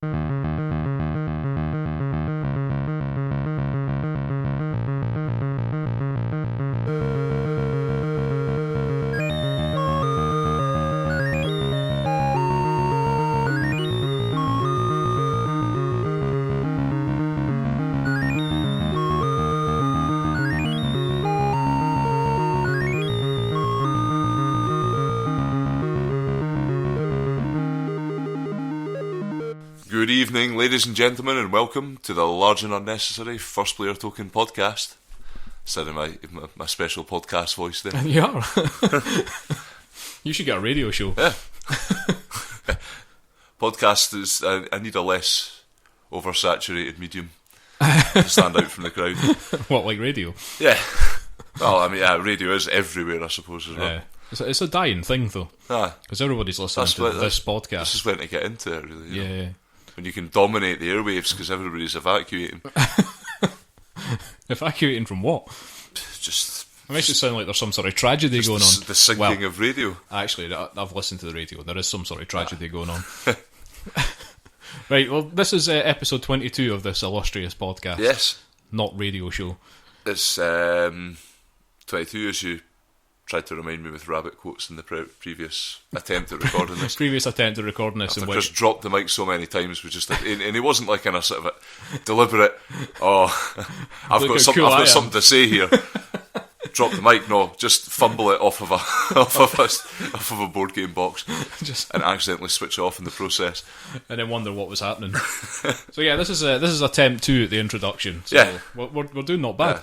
Good evening, ladies and gentlemen, and welcome to the Large and Unnecessary First Player Token podcast. Instead of my special podcast voice there. You are. You should get a radio show. Yeah. Podcast is, I need a less oversaturated medium to stand out from the crowd. What, like radio? Yeah. Well, I mean, yeah, radio is everywhere, I suppose, as well. It's a dying thing, though. Because everybody's listening to this podcast. This is when to get into it, really. Yeah. When you can dominate the airwaves because everybody's evacuating. Evacuating from what? Just... It makes it sound like there's some sort of tragedy going on. The sinking of radio. Actually, I've listened to the radio. There is some sort of tragedy going on. Right, well, this is episode 22 of this illustrious podcast. Yes. Not radio show. It's 22, as you tried to remind me with rabbit quotes in the previous attempt at recording this. Previous attempt at recording this. I've just dropped the mic so many times, and it wasn't like in a sort of a deliberate, I've got something to say here. Drop the mic, no, just fumble it off of a board game box and accidentally switch it off in the process. And then wonder what was happening. So yeah, this is attempt 2 at the introduction. So yeah. We're doing not bad. Yeah.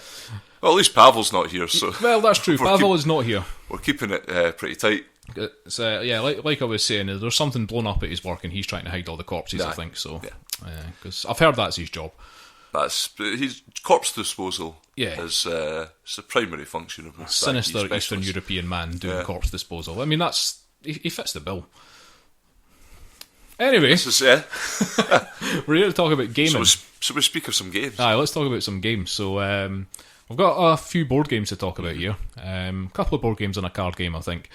Well, at least Pawel's not here, so... Well, that's true. Pawel is not here. We're keeping it pretty tight. It's, like I was saying, there's something blown up at his work and he's trying to hide all the corpses, I think, so... Because I've heard that's his job. His corpse disposal is the primary function of most sinister Eastern European man doing corpse disposal. I mean, he fits the bill. Anyway, we're here to talk about gaming. So we speak of some games. Let's talk about some games. So we've got a few board games to talk about here. A couple of board games and a card game, I think.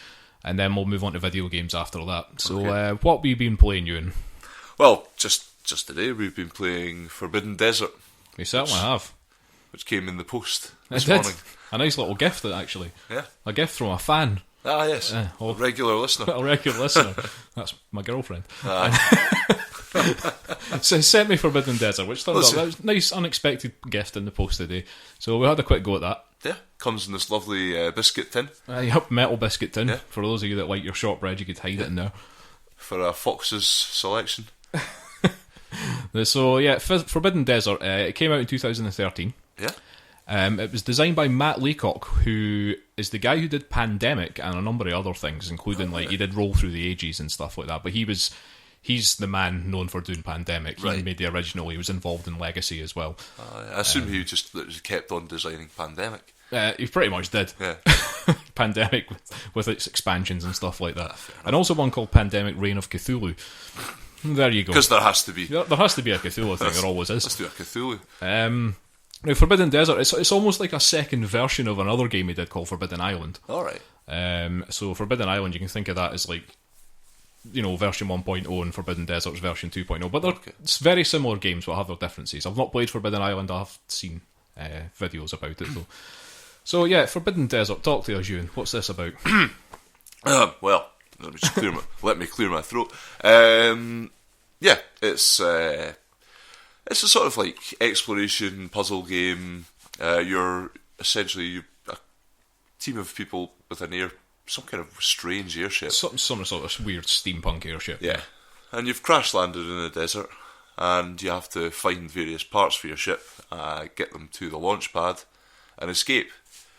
And then we'll move on to video games after that. So what have you been playing, Euan? Well, just today we've been playing Forbidden Desert. We certainly have. Which came in the post this morning. Did. A nice little gift, actually. Yeah. A gift from a fan. Ah, yes. A regular listener. A regular listener. That's my girlfriend. So sent me Forbidden Desert, which turned out that was a nice unexpected gift in the post today. So we had a quick go at that. Yeah, comes in this lovely biscuit tin. Yep, metal biscuit tin. Yeah. For those of you that like your shortbread, you could hide it in there. For a Fox's selection. So yeah, Forbidden Desert, it came out in 2013. Yeah. It was designed by Matt Laycock, who is the guy who did Pandemic and a number of other things, including he did Roll Through the Ages and stuff like that. But he's the man known for doing Pandemic. He made the original. He was involved in Legacy as well. I assume he just kept on designing Pandemic. He pretty much did. Yeah. Pandemic with its expansions and stuff like that. And also one called Pandemic Reign of Cthulhu. There you go. Because there has to be. There has to be a Cthulhu thing. There always is. Let's do a Cthulhu. Now, Forbidden Desert, it's almost like a second version of another game he did called Forbidden Island. Alright. So Forbidden Island, you can think of that as like, version 1.0 and Forbidden Desert's version 2.0. But they're very similar games, but have their differences. I've not played Forbidden Island, I've seen videos about it though. So yeah, Forbidden Desert, talk to us, Euan. What's this about? Well, let me just clear my throat. It's a sort of like exploration puzzle game. You're essentially a team of people with some kind of strange airship. Some sort of weird steampunk airship. Yeah. And you've crash landed in a desert, and you have to find various parts for your ship, get them to the launch pad, and escape.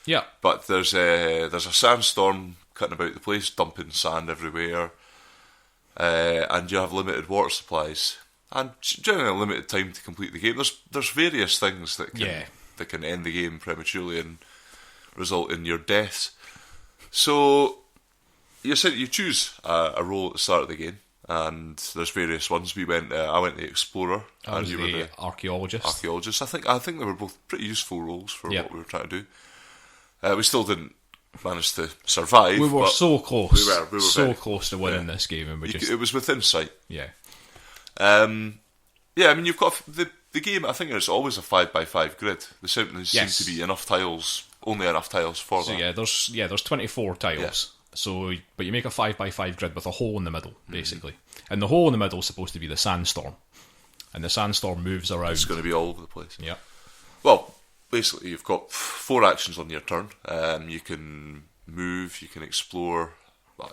Yeah. But there's a sandstorm cutting about the place, dumping sand everywhere, and you have limited water supplies. And generally a limited time to complete the game. There's various things that can end the game prematurely and result in your deaths. So you choose a role at the start of the game, and there's various ones. I went the explorer, and you were the archaeologist. I think they were both pretty useful roles for what we were trying to do. We still didn't manage to survive. We were so close. We were so close to winning this game, and it was within sight. Yeah. Yeah, I mean, you've got the game. I think it's always a 5x5 grid. There certainly seem to be enough tiles, only enough tiles for that. There's 24 tiles. Yeah. So, but you make a 5x5 grid with a hole in the middle, basically, and the hole in the middle is supposed to be the sandstorm, and the sandstorm moves around. It's going to be all over the place. Yeah. Well, basically, you've got 4 actions on your turn. You can move, you can explore,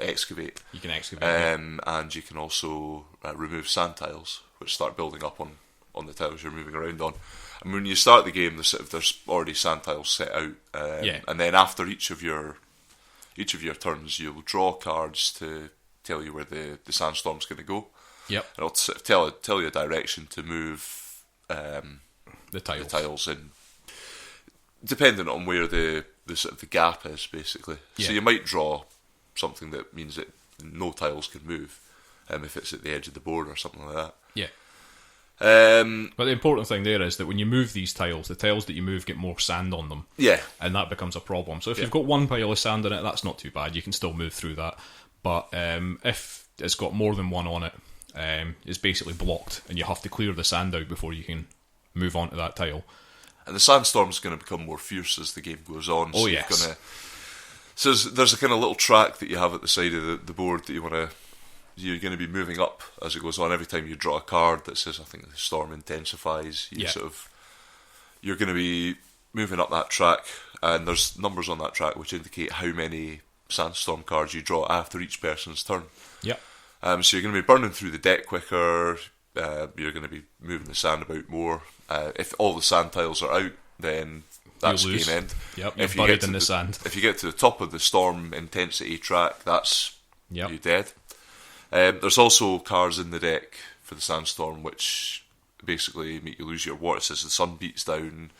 excavate. You can excavate, and you can also remove sand tiles, which start building up on the tiles you're moving around on. And when you start the game, there's already sand tiles set out, and then after each of your turns, you'll draw cards to tell you where the sandstorm's going to go. Yep. And it'll sort of tell you a direction to move the tiles in, depending on where the sort of the gap is, basically. Yeah. So you might draw something that means that no tiles can move, if it's at the edge of the board or something like that. Yeah. But the important thing there is that when you move these tiles, the tiles that you move get more sand on them. Yeah. And that becomes a problem. So if you've got one pile of sand in it, that's not too bad. You can still move through that. But if it's got more than one on it, it's basically blocked, and you have to clear the sand out before you can move on to that tile. And the sandstorm's going to become more fierce as the game goes on. So yes. So there's a kind of little track that you have at the side of the board that you're going to be moving up as it goes on. Every time you draw a card that says, I think the storm intensifies, you're going to be moving up that track, and there's numbers on that track which indicate how many sandstorm cards you draw after each person's turn. Yeah. So you're going to be burning through the deck quicker. You're going to be moving the sand about more. If all the sand tiles are out, then that's game end. Yep, you're buried in the sand. If you get to the top of the storm intensity track, that's you dead. There's also cards in the deck for the sandstorm which basically make you lose your water. It says the sun beats down.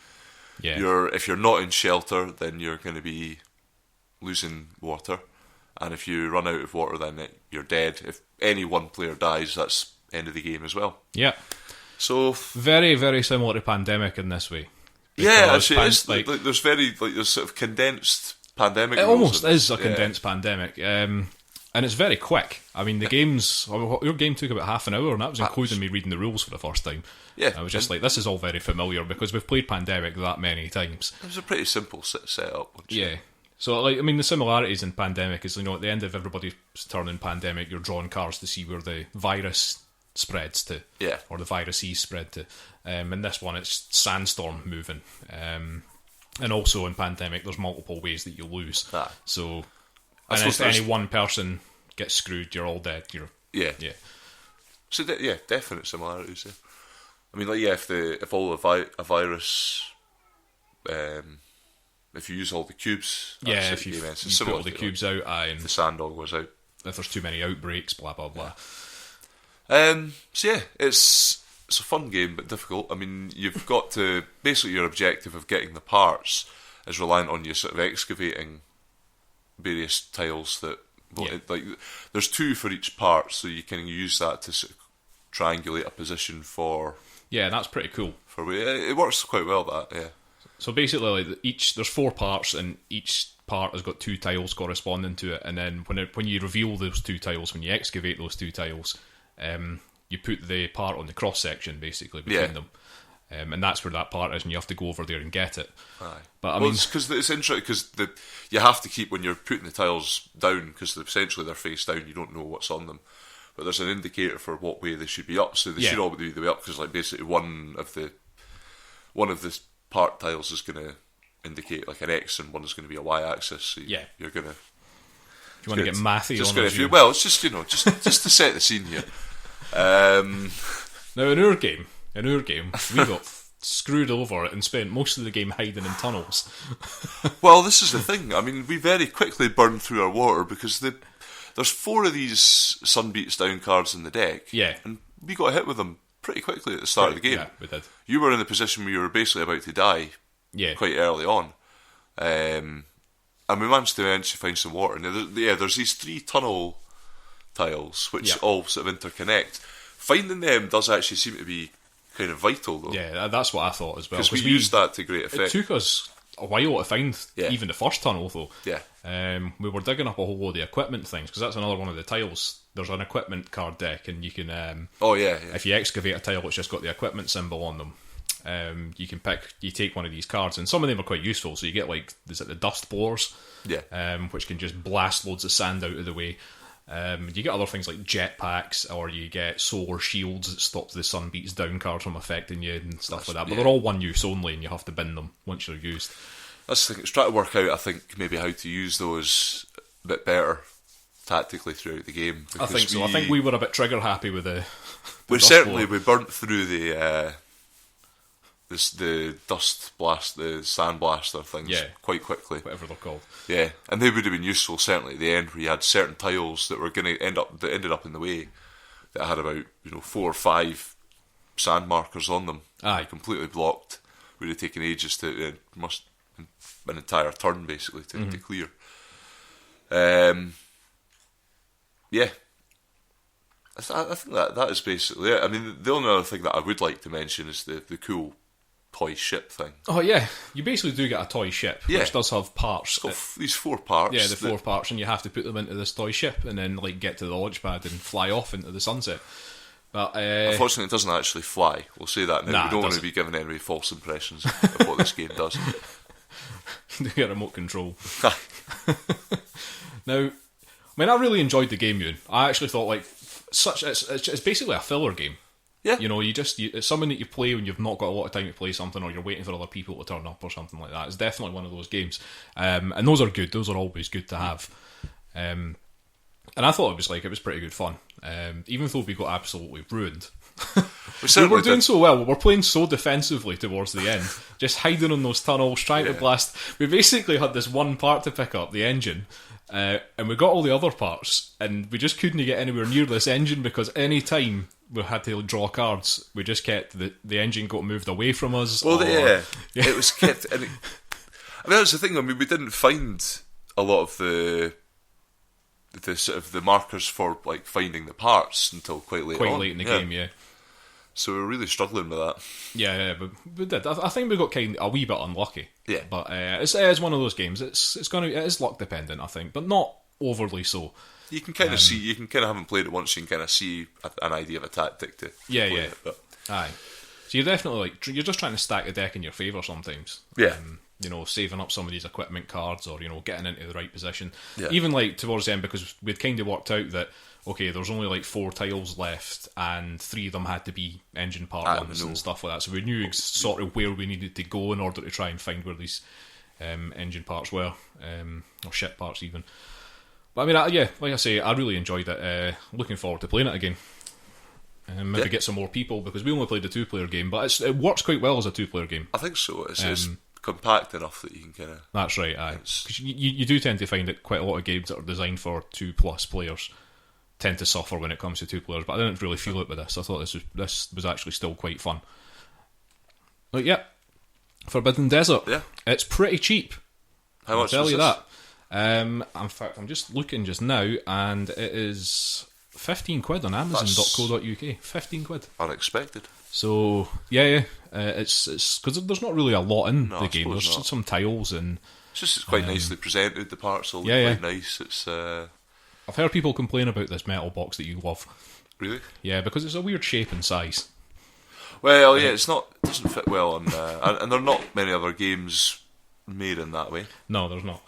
Yeah. If you're not in shelter, then you're going to be losing water, and if you run out of water, then you're dead. If any one player dies, that's end of the game as well. Yeah. So very, very similar to Pandemic in this way. Yeah, actually, it's there's sort of condensed Pandemic. It almost is a condensed Pandemic, and it's very quick. I mean, your game took about half an hour, and that was including me reading the rules for the first time. Yeah, I was just like, this is all very familiar because we've played Pandemic that many times. It was a pretty simple setup. Yeah. So, the similarities in Pandemic is, at the end of everybody's turn in Pandemic, you're drawing cards to see where the virus spreads to, or the viruses spread to. In this one, it's sandstorm moving, and also in Pandemic, there's multiple ways that you lose. So, and if any one person gets screwed, you're all dead. So definite similarities. Yeah. I mean, if all a virus, if you use all the cubes, if you put all the cubes out, and the sand all goes out. If there's too many outbreaks, blah blah blah. It's a fun game but difficult. I mean, you've got to basically your objective of getting the parts is reliant on you sort of excavating various tiles that there's 2 for each part, so you can use that to sort of triangulate a position for. Yeah, that's pretty cool. It works quite well. So basically, there's 4 parts, and each part has got 2 tiles corresponding to it. And then when you reveal those 2 tiles, when you excavate those 2 tiles, you put the part on the cross section basically between them, and that's where that part is, and you have to go over there and get it. Aye. But it's because it's interesting because you have to keep when you're putting the tiles down because essentially they're face down. You don't know what's on them. But there's an indicator for what way they should be up, so they should all be the way up because, basically, one of the part tiles is going to indicate an X, and one is going to be a Y axis. So you're going to. Do you want to get mathy on it? Well, it's just just to set the scene here. Now, in our game, we got screwed over and spent most of the game hiding in tunnels. Well, this is the thing. I mean, we very quickly burned through our water because there's 4 of these sun beats down cards in the deck. Yeah. And we got hit with them pretty quickly at the start of the game. Yeah, we did. You were in the position where you were basically about to die quite early on. And we managed to eventually find some water. And there's these 3 tunnel tiles which all sort of interconnect. Finding them does actually seem to be kind of vital, though. Yeah, that's what I thought as well. Because we used that to great effect. It took us a while to find even the first tunnel, though. Yeah. We were digging up a whole load of equipment things, because that's another one of the tiles. There's an equipment card deck, and you can... If you excavate a tile, it's just got the equipment symbol on them. You take one of these cards, and some of them are quite useful. So you get, like, the dust blowers, which can just blast loads of sand out of the way. You get other things like jetpacks, or you get solar shields that stop the sun beats down cards from affecting you and stuff like that. But they're all one use only, and you have to bin them once you're used. That's the thing. It's trying to work out, I think, maybe how to use those a bit better tactically throughout the game. I think so. I think we were a bit trigger happy with the we burnt through the dust blast, the sand blaster things quite quickly. Whatever they're called. Yeah, and they would have been useful certainly at the end, where you had certain tiles that were going to ended up in the way, that had about 4 or 5 sand markers on them. Aye, completely blocked. Would have taken ages to an entire turn basically to clear. Yeah, I think that is basically it. I mean, the only other thing that I would like to mention is the cool toy ship thing. Oh yeah, you basically do get a toy ship, which does have parts. It's got these 4 parts. Yeah, the 4 parts, and you have to put them into this toy ship, and then get to the launch pad and fly off into the sunset. But unfortunately, it doesn't actually fly. We'll say that now. We don't want to be giving any false impressions of what this game does. You get remote control. Now, I mean, I really enjoyed the game, Euan. I actually thought it's basically a filler game. Yeah. It's something that you play when you've not got a lot of time to play something, or you're waiting for other people to turn up or something like that. It's definitely one of those games. And those are good. Those are always good to have. And I thought it was pretty good fun. Even though we got absolutely ruined. We were doing so well. We were playing so defensively towards the end. Just hiding in those tunnels, trying to blast. We basically had this one part to pick up, the engine. And we got all the other parts, and we just couldn't get anywhere near this engine, because any time we had to draw cards, we just kept the engine got moved away from us. Well, it was kept. I mean, that's the thing. I mean, we didn't find a lot of the sort of the markers for like finding the parts until quite late in the game. Yeah. So we were really struggling with that. Yeah, but we did. I think we got a wee bit unlucky. Yeah, but it's one of those games. It is luck dependent, I think, but not overly so. You can kind of see. You can kind of, having played it once, you can kind of see an idea of a tactic to play it. But aye, so you're definitely you're just trying to stack the deck in your favour sometimes. Yeah. Saving up some of these equipment cards, or getting into the right position. Yeah. Even towards the end, because we'd kind of worked out that there's only 4 tiles left, and 3 of them had to be engine part ones and stuff like that. So we knew sort of where we needed to go in order to try and find where these engine parts were, or ship parts even. But I mean, like I say, I really enjoyed it. Looking forward to playing it again. Maybe get some more people, because we only played the 2-player game, but it works quite well as a 2-player game. I think so. It's compact enough that you can kind of... That's right, aye. Because you do tend to find that quite a lot of games that are designed for 2+ players tend to suffer when it comes to 2 players, but I didn't really feel it with this. I thought this was actually still quite fun. But yeah, Forbidden Desert. Yeah. It's pretty cheap. How much? I'll tell you that. In fact, I'm just looking just now, and it is £15 on Amazon.co.uk. £15. Unexpected. So it's because there's not really a lot in the game. There's just some tiles, and it's quite nicely presented. The parts all look quite nice. It's. I've heard people complain about this metal box that you love. Really? Yeah, because it's a weird shape and size. Well, it doesn't fit well on, and there are not many other games made in that way. No, there's not.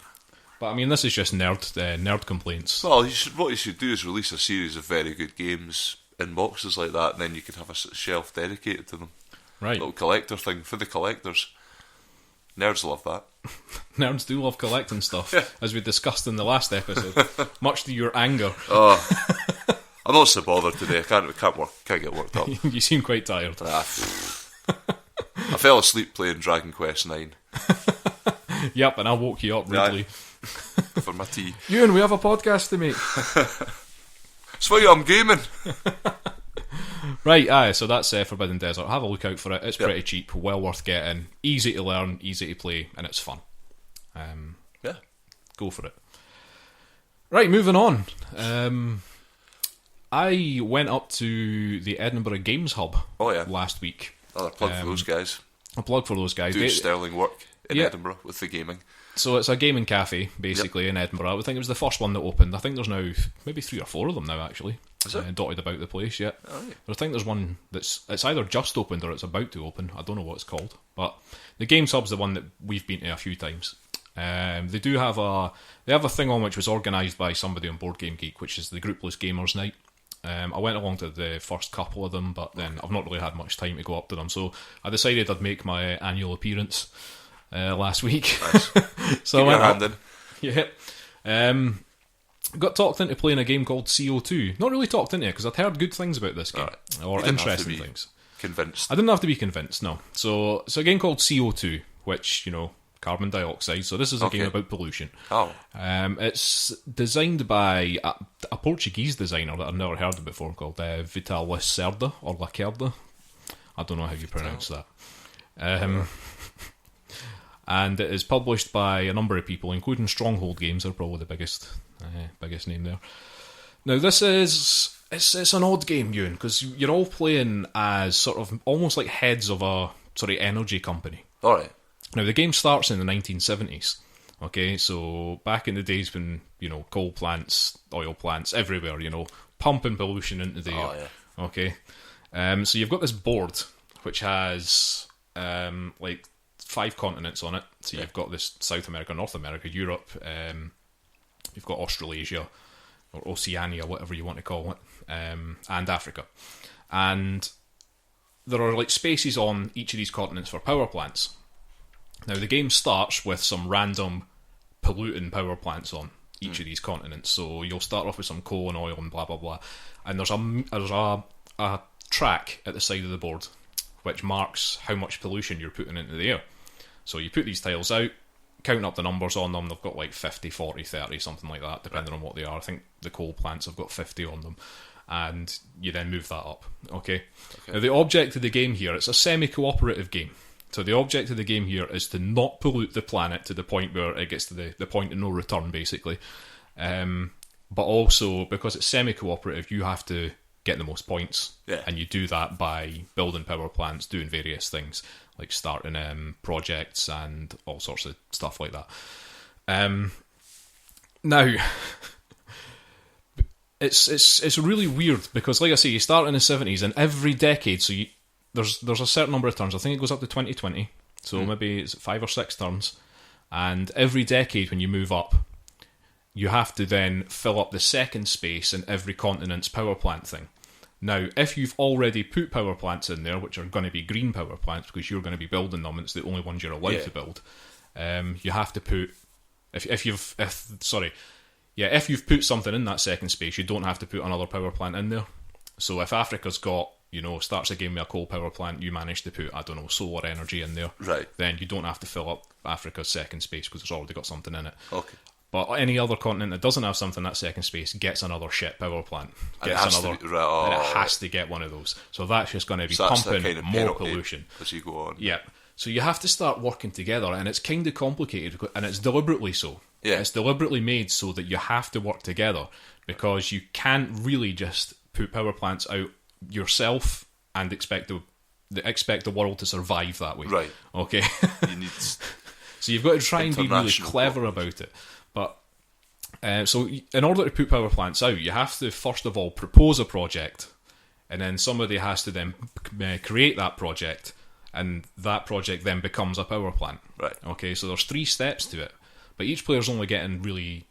But I mean, this is just nerd complaints. Well, what you should do is release a series of very good games in boxes like that, and then you could have a shelf dedicated to them. Right. Little collector thing for the collectors. Nerds love that. Nerds do love collecting stuff, as we discussed in the last episode, much to your anger. Oh, I'm not so bothered today. I can't get worked up. You seem quite tired. I fell asleep playing Dragon Quest 9. Yep, and I woke you up rudely. For my tea. Euan, we have a podcast to make. That's why I'm gaming. Right, so that's Forbidden Desert. Have a look out for it. It's pretty cheap, well worth getting, easy to learn, easy to play, and it's fun. Go for it. Right, moving on. I went up to the Edinburgh Games Hub last week. Another plug for those guys. A plug for those guys. Do sterling work. in Edinburgh with the gaming. So it's a gaming cafe, basically, in Edinburgh. I would think it was the first one that opened. I think there's now maybe 3 or 4 of them now, actually. Is it? Dotted about the place, yeah. Oh, yeah. But I think there's one it's either just opened or it's about to open. I don't know what it's called. But the Games Hub's the one that we've been to a few times. They have a thing on which was organised by somebody on Board Game Geek, which is the Groupless Gamers Night. I went along to the first couple of them, but then I've not really had much time to go up to them. So I decided I'd make my annual appearance last week. Nice. So Keep I your went hand up. in. Yeah. Got talked into playing a game called CO2. Not really talked into it, because I'd heard good things about this game. Right. Or You didn't have to interesting be things. Convinced. I didn't have to be convinced, no. So it's a game called CO2, which, carbon dioxide. So this is a game about pollution. Oh. It's designed by a Portuguese designer that I've never heard of before, called Vital Lacerda, or Lacerda. I don't know how you pronounce that. And it is published by a number of people, including Stronghold Games. They're probably the biggest name there. Now, this is it's an odd game, Euan, because you're all playing as sort of almost like heads of a energy company. All right. Now, the game starts in the 1970s. Okay, so back in the days when coal plants, oil plants, everywhere, pumping pollution into the air. Yeah. Okay, so you've got this board which has 5 continents on it. So you've got this South America, North America, Europe. You've got Australasia or Oceania, whatever you want to call it, and Africa. And there are spaces on each of these continents for power plants. Now the game starts with some random polluting power plants on each of these continents. So you'll start off with some coal and oil and blah blah blah. And there's a track at the side of the board which marks how much pollution you're putting into the air. So you put these tiles out, counting up the numbers on them. They've got 50, 40, 30, something like that, depending on what they are. I think the coal plants have got 50 on them. And you then move that up. Okay. Now, the object of the game here, it's a semi-cooperative game. So the object of the game here is to not pollute the planet to the point where it gets to the point of no return, basically. But also, because it's semi-cooperative, you have to get the most points. Yeah. And you do that by building power plants, doing various things, like starting projects and all sorts of stuff like that. Now, it's really weird because, like I say, you start in the 70s, and every decade, so there's a certain number of turns. I think it goes up to 2020, so maybe it's 5 or 6 turns. And every decade, when you move up, you have to then fill up the second space in every continent's power plant thing. Now, if you've already put power plants in there, which are going to be green power plants because you're going to be building them, and it's the only ones you're allowed to build, you have to put if you've put something in that second space, you don't have to put another power plant in there. So if Africa's got starts a game with a coal power plant, you manage to put solar energy in there, right? Then you don't have to fill up Africa's second space because it's already got something in it. Okay. But any other continent that doesn't have something in that second space gets another shit power plant. And it has to get one of those. So that's just going to be pumping more pollution as you go on. Yeah. So you have to start working together, and it's kind of complicated, and it's deliberately so. Yeah. It's deliberately made so that you have to work together, because you can't really just put power plants out yourself and expect the world to survive that way. Right. Okay. You need so you've got to try and be really clever about it. But so in order to put power plants out, you have to first of all propose a project, and then somebody has to then create that project, and that project then becomes a power plant. Right. Okay, so there's 3 steps to it, but each player's only getting really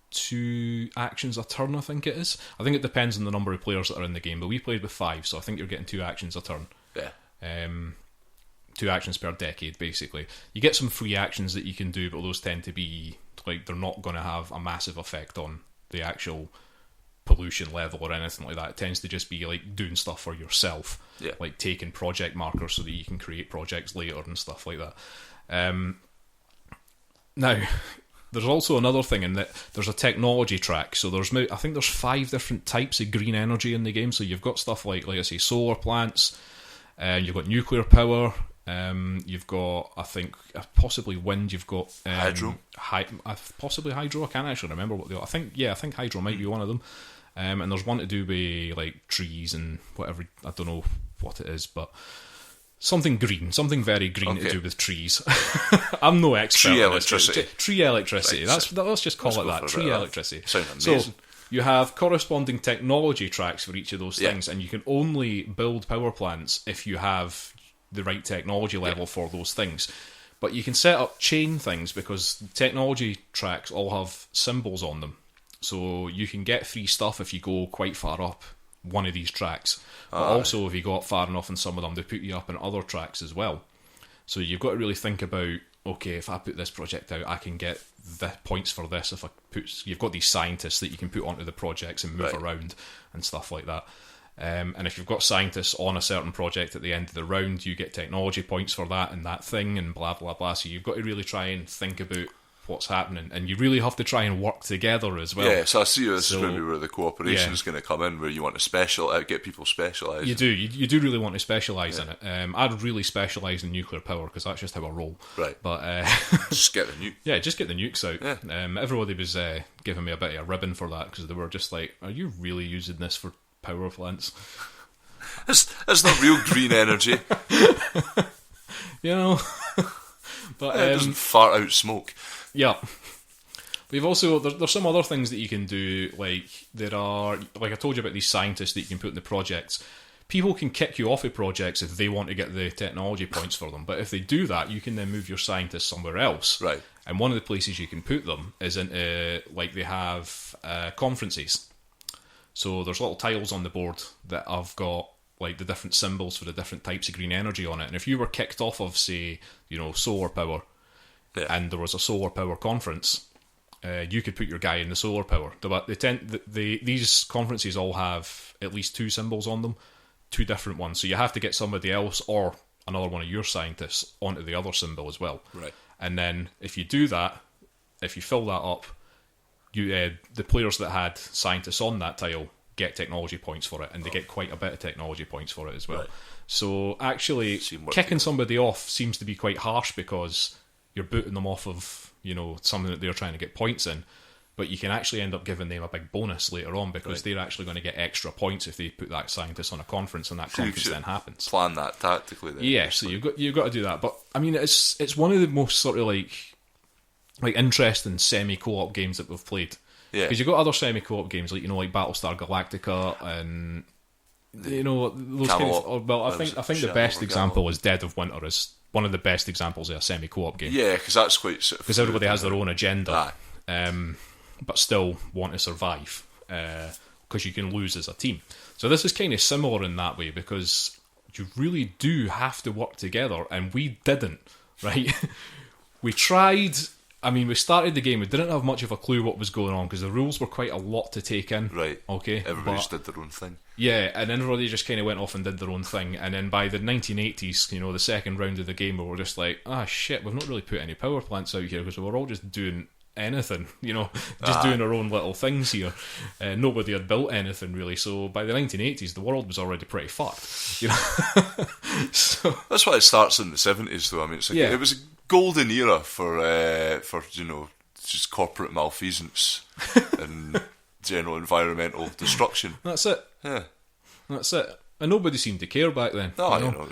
2 actions a turn, I think it is. I think it depends on the number of players that are in the game, but we played with 5, so I think you're getting 2 actions a turn. Yeah. 2 actions per decade, basically. You get some free actions that you can do, but those tend to be they're not going to have a massive effect on the actual pollution level or anything like that. It tends to just be doing stuff for yourself, like taking project markers so that you can create projects later and stuff like that. Now, there's also another thing in that there's a technology track. So I think there's 5 different types of green energy in the game. So you've got stuff like I say, solar plants, you've got nuclear power, you've got, I think, possibly wind. You've got hydro, possibly hydro. I can't actually remember what they are. I think hydro might be one of them. And there's one to do with trees and whatever. I don't know what it is, but something green, something very green to Okay. do with trees. I'm no expert. Tree on this, but electricity. Tree electricity. Right, Let's just call let's it go that. for a Tree bit of that. electricity. Sounds amazing. So you have corresponding technology tracks for each of those Yeah. things, and you can only build power plants if you have the right technology level for those things. But you can set up chain things because technology tracks all have symbols on them. So you can get free stuff if you go quite far up one of these tracks. But also, if you go up far enough in some of them, they put you up in other tracks as well. So you've got to really think about, okay, if I put this project out, I can get the points for this. If I put, you've got these scientists that you can put onto the projects and move Right. around and stuff like that. And if you've got scientists on a certain project at the end of the round, you get technology points for that and that thing and blah, blah, blah. So you've got to really try and think about what's happening. And you really have to try and work together as well. Yeah, so I see this is So- maybe where the cooperation yeah. is going to come in, where you want to get people specialised. You do. You do really want to specialise in it. I'd really specialise in nuclear power because that's just how I roll. Right. But Just get the nuke. yeah, just get the nukes out. Yeah. Everybody was giving me a bit of a ribbon for that because they were just like, "Are you really using this for power plants?" It's not real green energy. You know. But It doesn't fart out smoke. yeah. We've also there's some other things that you can do. Like there are, like I told you about these scientists that you can put in the projects. People can kick you off of projects if they want to get the technology points for them. But if they do that, you can then move your scientists somewhere else. Right. And one of the places you can put them is into, like, they have conferences. So there's little tiles on the board that have got, like, the different symbols for the different types of green energy on it. And if you were kicked off of, say, solar power, Yeah. and there was a solar power conference, you could put your guy in the solar power. These conferences all have at least two symbols on them, two different ones. So you have to get somebody else or another one of your scientists onto the other symbol as well. Right. And then if you do that, if you fill that up, the players that had scientists on that tile get technology points for it, and they get quite a bit of technology points for it as well. Right. So actually, Seem worth kicking it. somebody off seems to be quite harsh because you're booting them off of something that they're trying to get points in. But you can actually end up giving them a big bonus later on because they're actually going to get extra points if they put that scientist on a conference, and that So you conference should then happens. Plan that tactically then. Yeah, so you've got to do that. But I mean, it's one of the most sort of like interesting semi co-op games that we've played. Yeah. Because you've got other semi co-op games like like Battlestar Galactica and those kind Camelot. of. Well, I think the Shadow best over example Camelot. is Dead of Winter is one of the best examples of a semi co-op game. Yeah, because that's quite sort of Because everybody has their own agenda, Aye. but still want to survive. Because you can lose as a team. So this is kind of similar in that way because you really do have to work together, and we didn't. Right? We tried. I mean, we started the game. We didn't have much of a clue what was going on because the rules were quite a lot to take in. Right. Okay. Everybody but- just did their own thing. yeah, and everybody just kind of went off and did their own thing. And then by the 1980s, the second round of the game, we were just like, shit, we've not really put any power plants out here because we were all just doing anything, just doing our own little things here. Nobody had built anything really. So by the 1980s, the world was already pretty fucked. So That's why it starts in the 70s, though. I mean, it was a golden era for just corporate malfeasance and general environmental destruction. that's it. Yeah. That's it. And nobody seemed to care back then. No, you know?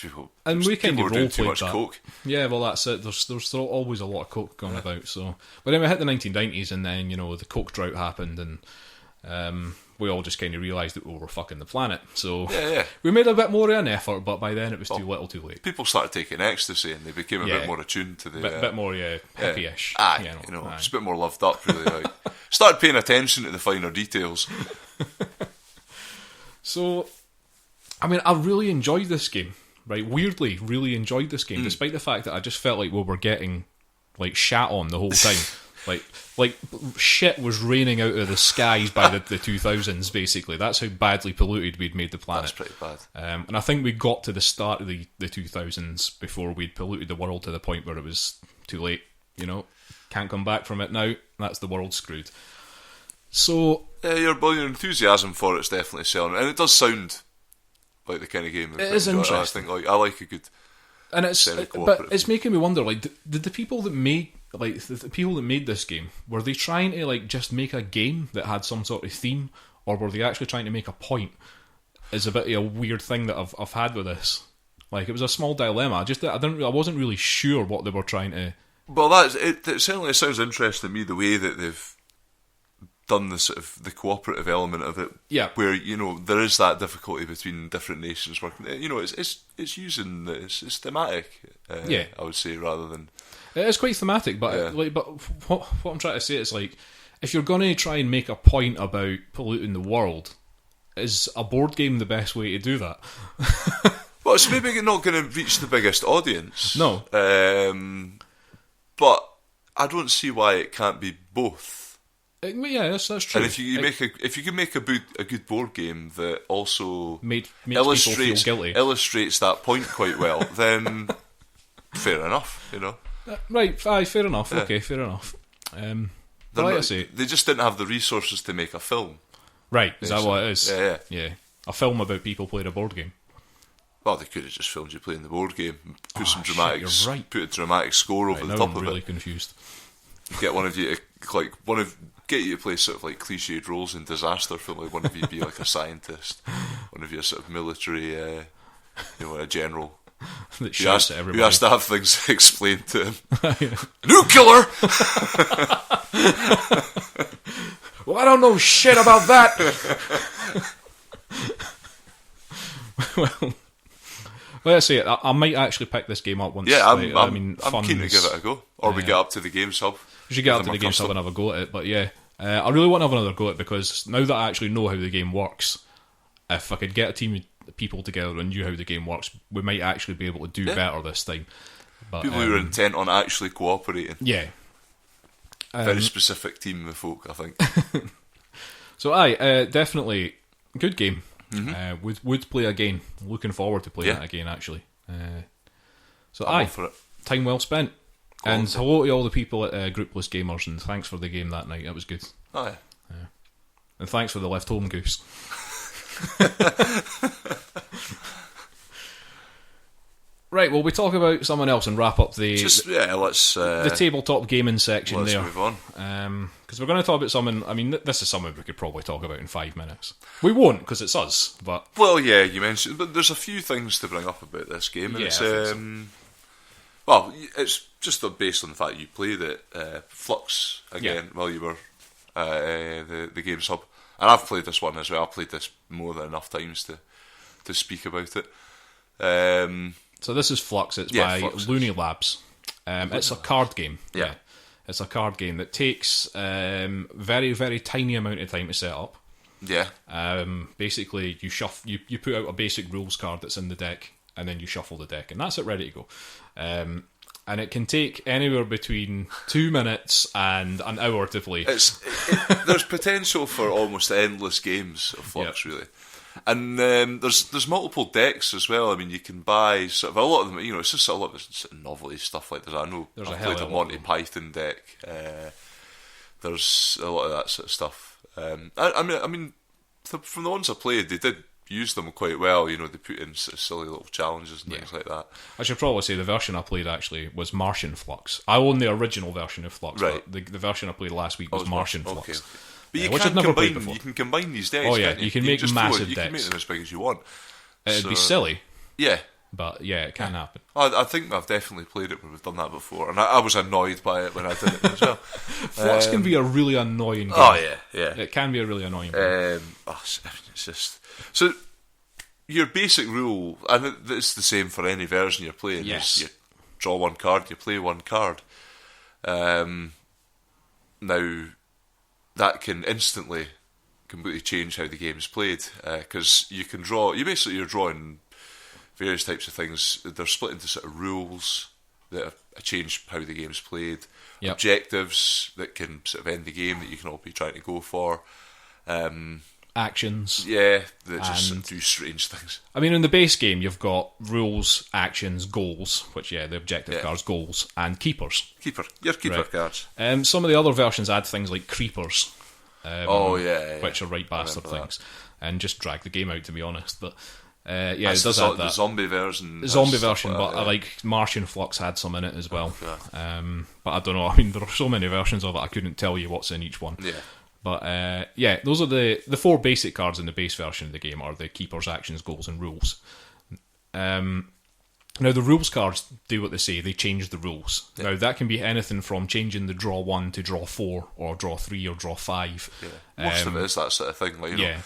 people. And we kind people of were doing too role-played much that. coke. Yeah, well, that's it. There's always a lot of coke going about. So, but then we hit the 1990s, and then the coke drought happened, and we all just kind of realised that we were fucking the planet. So Yeah. we made a bit more of an effort, but by then it was too little, too late. People started taking ecstasy, and they became a Yeah. bit more attuned to the. Bit more hippie-ish. Aye, it's a bit more loved up, really. Like. Started paying attention to the finer details. So, I mean, I really enjoyed this game. Right, weirdly, really enjoyed this game, despite the fact that I just felt like we were getting shat on the whole time. like shit was raining out of the skies by the 2000s. Basically, that's how badly polluted we'd made the planet. That's pretty bad. And I think we got to the start of the 2000s before we'd polluted the world to the point where it was too late. Can't come back from it now. That's the world screwed. So Yeah, your enthusiasm for it's definitely selling, and it does sound like the kind of game that It is interesting. I think I like a good. And it's Semi-cooperative. but it's making me wonder, did the people that made the people that made this game, were they trying to just make a game that had some sort of theme, or were they actually trying to make a point? Is a bit of a weird thing that I've had with this. Like, it was a small dilemma. I wasn't really sure what they were trying to. Well, it certainly sounds interesting to me, the way that they've done the sort of the cooperative element of it. Yeah. Where, there is that difficulty between different nations working. It's using it's thematic. I would say, rather than. It is quite thematic, but Yeah. but what I'm trying to say is, like, if you're going to try and make a point about polluting the world, is a board game the best way to do that? Well, it's maybe not going to reach the biggest audience. No. But I don't see why it can't be both. Yeah, that's true. And if you can make a good board game that also makes people feel guilty, illustrates that point quite well, then fair enough, Right, fair enough. Yeah. Okay, fair enough. Like I say, they just didn't have the resources to make a film. Right, is that what it is? Yeah. A film about people playing a board game. Well, they could have just filmed you playing the board game, and put some shit, dramatic, you're right. put a dramatic score over the Now top I'm of really it. confused. Get one of you to get you to play sort of like cliched roles in disaster film. Like one of you be like a scientist, one of you a sort of military, a general. That shouts at everybody. Who has to have things explained to him. Nuclear. Well, I don't know shit about that. Well, let's see. I might actually pick this game up once. Yeah, I'm funds, keen to give it a go. Or we get up to the Games Hub. We should get up to the Games Hub and have a go at it. But yeah, I really want to have another go at it, because now that I actually know how the game works, if I could get a team of people together and knew how the game works, we might actually be able to do better this time. But, people who are intent on actually cooperating. Yeah. Very specific team of folk, I think. So definitely good game. Mm-hmm. Would play again. Looking forward to playing it again, actually. I'm for it. Time well spent. And hello to all the people at Groupless Gamers, and thanks for the game that night. It was good. Oh yeah. And thanks for the left home goose. Right, well, we talk about someone else and wrap up let's the tabletop gaming section let's there. move on. Because we're going to talk about something. I mean, this is something we could probably talk about in 5 minutes. We won't, because it's us. But Well, yeah, you mentioned, but there's a few things to bring up about this game, and Yeah, it's I think so. well, it's just based on the fact you played it, Flux again while you were the Games Hub, and I've played this one as well. I've played this more than enough times to speak about it. So this is Flux. It's by Flux Looney Labs. It's a card game. Yeah. It's a card game that takes very, very tiny amount of time to set up. Yeah. Basically, you put out a basic rules card that's in the deck, and then you shuffle the deck, and that's it, ready to go. And it can take anywhere between 2 minutes and an hour to play. There's potential for almost endless games of Flux, really. And there's multiple decks as well. I mean, you can buy sort of a lot of them. It's just a lot of sort of novelty stuff like that. I know There's I played a Monty Python deck. There's a lot of that sort of stuff. I mean, from the ones I played, they did use them quite well. They put in sort of silly little challenges and things like that. I should probably say the version I played actually was Martian Flux. I own the original version of Flux, Right. but the version I played last week was Martian Flux. Okay. But you which I'd never played before. You can combine these decks. Oh yeah, can't you can make massive You decks. can make them as big as you want. It'd be silly, Yeah. but yeah, it can happen. I think I've definitely played it when we've done that before, and I was annoyed by it when I did it as well. Flux can be a really annoying game. Oh yeah. It can be a really annoying game. It's just so your basic rule, and it's the same for any version you're playing. Yes. Is you draw one card, you play one card. Now that can instantly completely change how the game's played, because you can draw. You're drawing various types of things. They're split into sort of rules that change how the game's played. Yep. Objectives that can sort of end the game that you can all be trying to go for. Actions. Yeah, that just sort of do strange things. I mean, in the base game, you've got rules, actions, goals, which, the objective cards, goals, and keepers. Your keeper Right. cards. Some of the other versions add things like creepers. Which Which are right bastard things. And just drag the game out, to be honest. But, it That's does add that. The zombie version. The zombie version, but I like Martian Flux had some in it as well. But I don't know. I mean, there are so many versions of it, I couldn't tell you what's in each one. Yeah. But those are the 4 basic cards in the base version of the game are the keepers, actions, goals, and rules. Now, the rules cards do what they say. They change the rules. Yeah. Now, that can be anything from changing the draw 1 to draw 4, or draw 3, or draw 5. Yeah. Most of it is that sort of thing. Like, you know,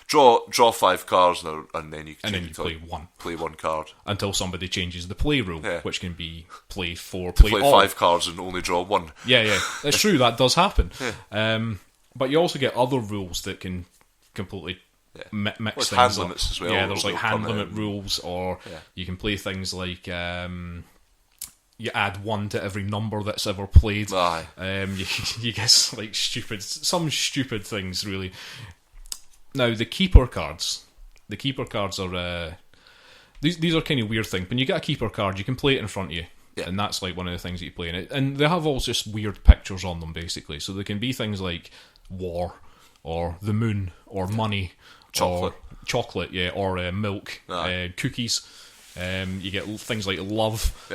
draw 5 cards, and then you play one. Play one card. Until somebody changes the play rule, which can be play 4, play 5 cards and only draw 1. Yeah. It's true, that does happen. But you also get other rules that can completely... mix things hand up. Limits as well. Yeah, there's like hand limit rules, or you can play things like you add 1 to every number that's ever played. You get like some stupid things really. Now the keeper cards are these are kind of weird things. When you get a keeper card, you can play it in front of you. Yeah. And that's like one of the things that you play in it. And they have all just weird pictures on them basically. So they can be things like war, or the moon, or money. Chocolate, or milk, cookies. You get things like love,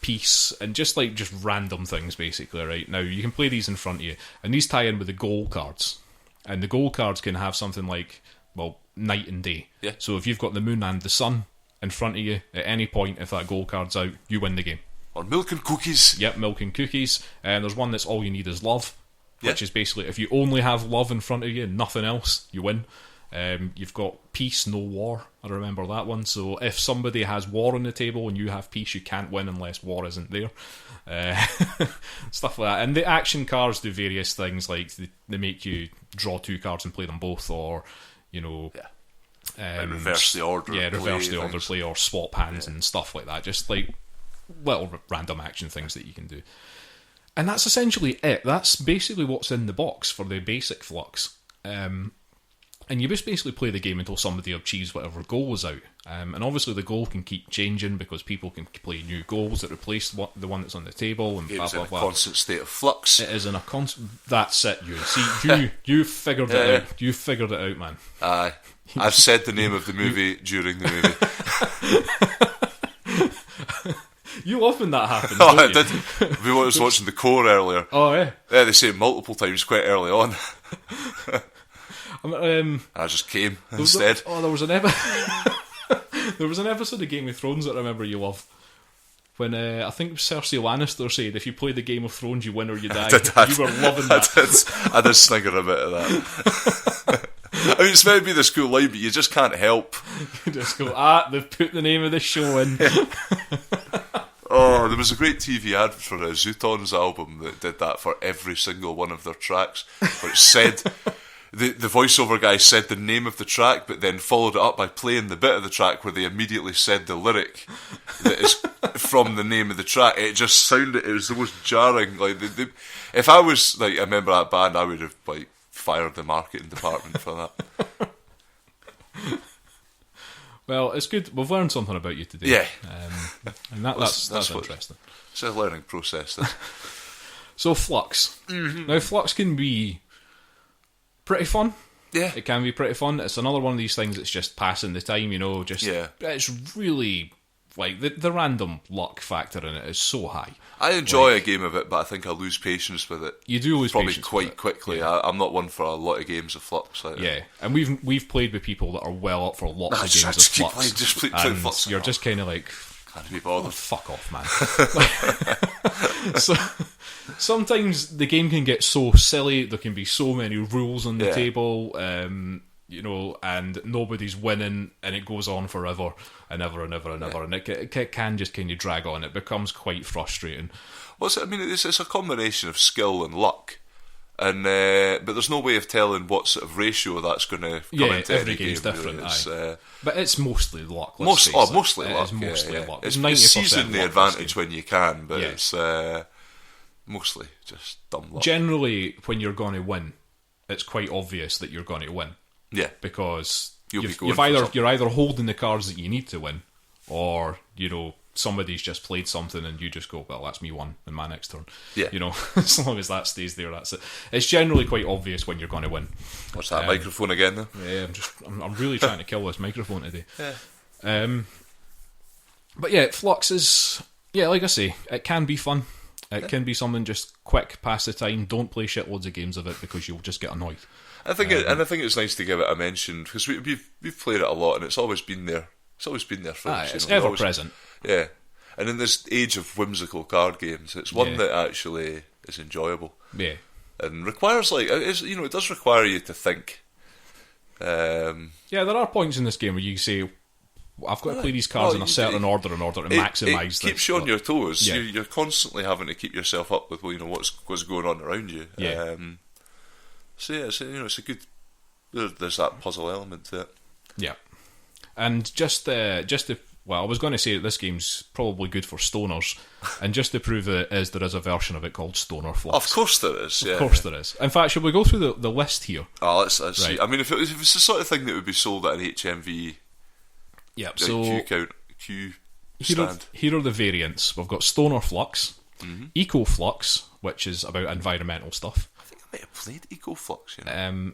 peace, and just random things, basically. Right now, you can play these in front of you, and these tie in with the goal cards. And the goal cards can have something like, well, night and day. Yeah. So if you've got the moon and the sun in front of you at any point, if that goal card's out, you win the game. Or milk and cookies. Yep, milk and cookies. And there's one that's all you need is love. Which is basically, if you only have love in front of you, nothing else, you win. You've got peace, no war. I remember that one. So if somebody has war on the table and you have peace, you can't win unless war isn't there. Stuff like that. And the action cards do various things, like they make you draw 2 cards and play them both, or, you know... and reverse the order. Yeah, reverse the order play, or swap hands and stuff like that. Just like little random action things that you can do. And that's essentially it. That's basically what's in the box for the basic Flux. And you just basically play the game until somebody achieves whatever goal is out. And obviously the goal can keep changing because people can play new goals that replace the one that's on the table. And blah, blah, blah. In a constant state of flux. It is in a constant... That's it, Euan. See, you figured it out. You figured it out, man. Aye. I've said the name of the movie during the movie. You love when that happens. Oh, I did. We was watching The Core earlier. Oh, yeah. Yeah, they say it multiple times quite early on. I just came instead. There was an episode of Game of Thrones that I remember you loved. When I think Cersei Lannister said, if you play the Game of Thrones, you win or you die. You were loving that. I did snigger a bit of that. I mean, it's meant to be this cool line, but you just can't help. You just go, they've put the name of the show in. Oh, there was a great TV ad for a Zooton's album that did that for every single one of their tracks, where it said... The voiceover guy said the name of the track, but then followed it up by playing the bit of the track where they immediately said the lyric that is from the name of the track. It just sounded... It was the most jarring. Like, if I was like a member of that band, I would have like fired the marketing department for that. Well, it's good. We've learned something about you today. Yeah, and that's interesting. It's a learning process. So Flux. Mm-hmm. Now Flux can be pretty fun. Yeah, it can be pretty fun. It's another one of these things that's just passing the time, you know. It's really like the random luck factor in it is so high. I enjoy a game of it, but I think I lose patience with it. You do lose probably patience quite quickly. Yeah. I'm not one for a lot of games of Flux. And we've played with people that are well up for lots of games of Flux. Just play Flux. You're just kind of like, can't be bothered. Oh, fuck off, man. So sometimes the game can get so silly. There can be so many rules on the table, you know, and nobody's winning, and it goes on forever and ever and ever and ever, and it can just kind of drag on. It becomes quite frustrating. I mean, it's a combination of skill and luck, and but there's no way of telling what sort of ratio that's going to come into every any game's game. different. Really. But it's mostly luck. Mostly luck. It's mostly luck. It's seizing the advantage when you can, but it's mostly just dumb luck. Generally, when you're going to win, it's quite obvious that you're going to win. Yeah, because you're either holding the cards that you need to win, or you know somebody's just played something and you just go, well, that's me won in my next turn. Yeah, you know, as long as that stays there, that's it. It's generally quite obvious when you're going to win. What's that microphone again? Though? Yeah, I'm really trying to kill this microphone today. Yeah. But yeah, Flux is like I say, it can be fun. It can be something just quick, pass the time. Don't play shitloads of games of it because you'll just get annoyed. I think it's nice to give it a mention because we've played it a lot and it's always been there. It's always been there for us. It's ever present. Yeah. And in this age of whimsical card games, it's one that actually is enjoyable. Yeah. And requires, it does require you to think. Yeah, there are points in this game where you say, I've got to play these cards in a certain order in order to maximise this. It keeps you on your toes. Yeah. You're constantly having to keep yourself up with what's going on around you. Yeah. So yeah, it's a good. There's that puzzle element to it. Yeah. And I was going to say that this game's probably good for stoners, and just to prove that it is, there is a version of it called Stoner Flux. Of course there is. Of course there is. In fact, should we go through the list here? Oh, let's see. I mean, if it's the sort of thing that would be sold at an HMV, so Q stand. Here are the variants. We've got Stoner Flux, Eco Flux, which is about environmental stuff. I might have played Eco Flux.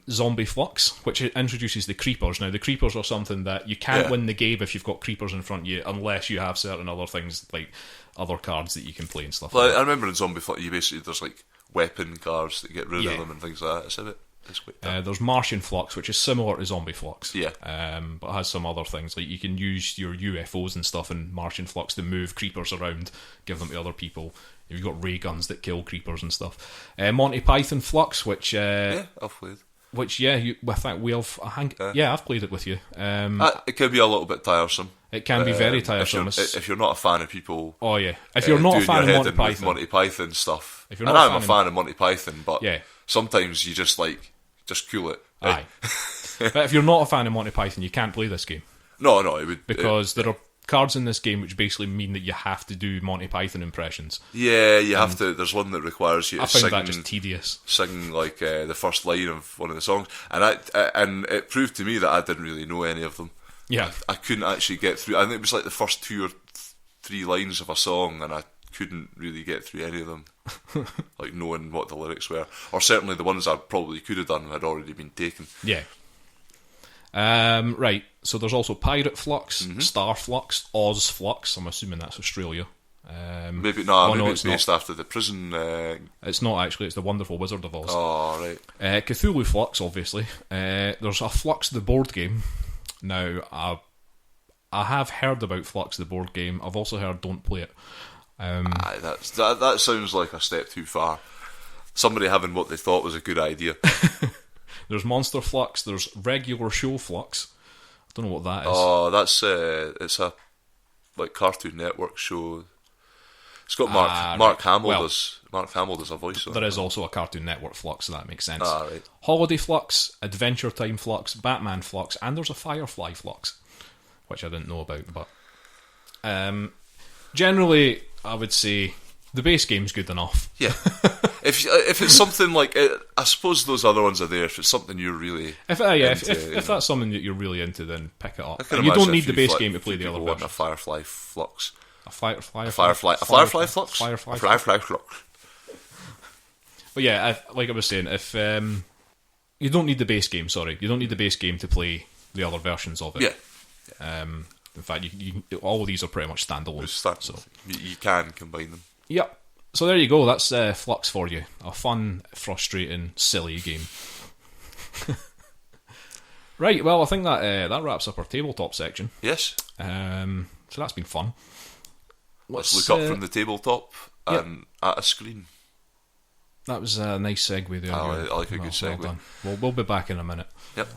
Zombie Flux, which introduces the creepers. Now, the creepers are something that you can't win the game if you've got creepers in front of you, unless you have certain other things, like other cards that you can play and stuff like that. I remember in Zombie Flux, there's like weapon cards that get rid of them and things like that. It's quite there's Martian Flux, which is similar to Zombie Flux. Yeah. But has some other things, like you can use your UFOs and stuff in Martian Flux to move creepers around, give them to other people. You've got ray guns that kill creepers and stuff. Monty Python Flux, which I've played. Which I've played it with you. It can be a little bit tiresome. It can be very tiresome if you're not a fan of people. Oh yeah, if you're not a fan of Monty Python stuff. If you're not I'm a fan of Monty Python, but sometimes you just cool it. Aye. But if you're not a fan of Monty Python, you can't play this game. No, it would because there are cards in this game which basically mean that you have to do Monty Python impressions. Yeah, you have to. There's one that requires you to sing. I find that just tedious. Sing like the first line of one of the songs, and it proved to me that I didn't really know any of them. Yeah, I couldn't actually get through. I think it was like the first 2 or 3 lines of a song, and I couldn't really get through any of them, like knowing what the lyrics were, or certainly the ones I probably could have done had already been taken. Yeah. Right, so there's also Pirate Flux, Star Flux, Oz Flux. I'm assuming that's Australia. Maybe it's based after the prison. It's not actually. It's the Wonderful Wizard of Oz. Oh right. Cthulhu Flux, obviously. There's a Flux the board game. Now I have heard about Flux the board game. I've also heard don't play it. That sounds like a step too far. Somebody having what they thought was a good idea. There's Monster Flux. There's Regular Show Flux. I don't know what that is. Oh, that's it's a Cartoon Network show. It's got Mark Hamill does. Mark Hamill does a voice. There is also a Cartoon Network Flux, so that makes sense. Right. Holiday Flux, Adventure Time Flux, Batman Flux, and there's a Firefly Flux, which I didn't know about. But generally, I would say the base game's good enough. Yeah. If it's something like I suppose those other ones are there. If it's something you're really if that's something that you're really into, then pick it up. And you don't need the base game to play the other versions. A Firefly Flux. A Firefly Flux. Firefly Flux. But yeah, like I was saying, if you don't need the base game. Sorry, you don't need the base game to play the other versions of it. Yeah. In fact, all of these are pretty much standalone. So you can combine them. Yep. So there you go. That's Flux for you. A fun, frustrating, silly game. Right. Well, I think that wraps up our tabletop section. Yes. So that's been fun. Let's look up from the tabletop and at a screen. That was a nice segue there. I like a good segue. Well done. We'll be back in a minute. Yep.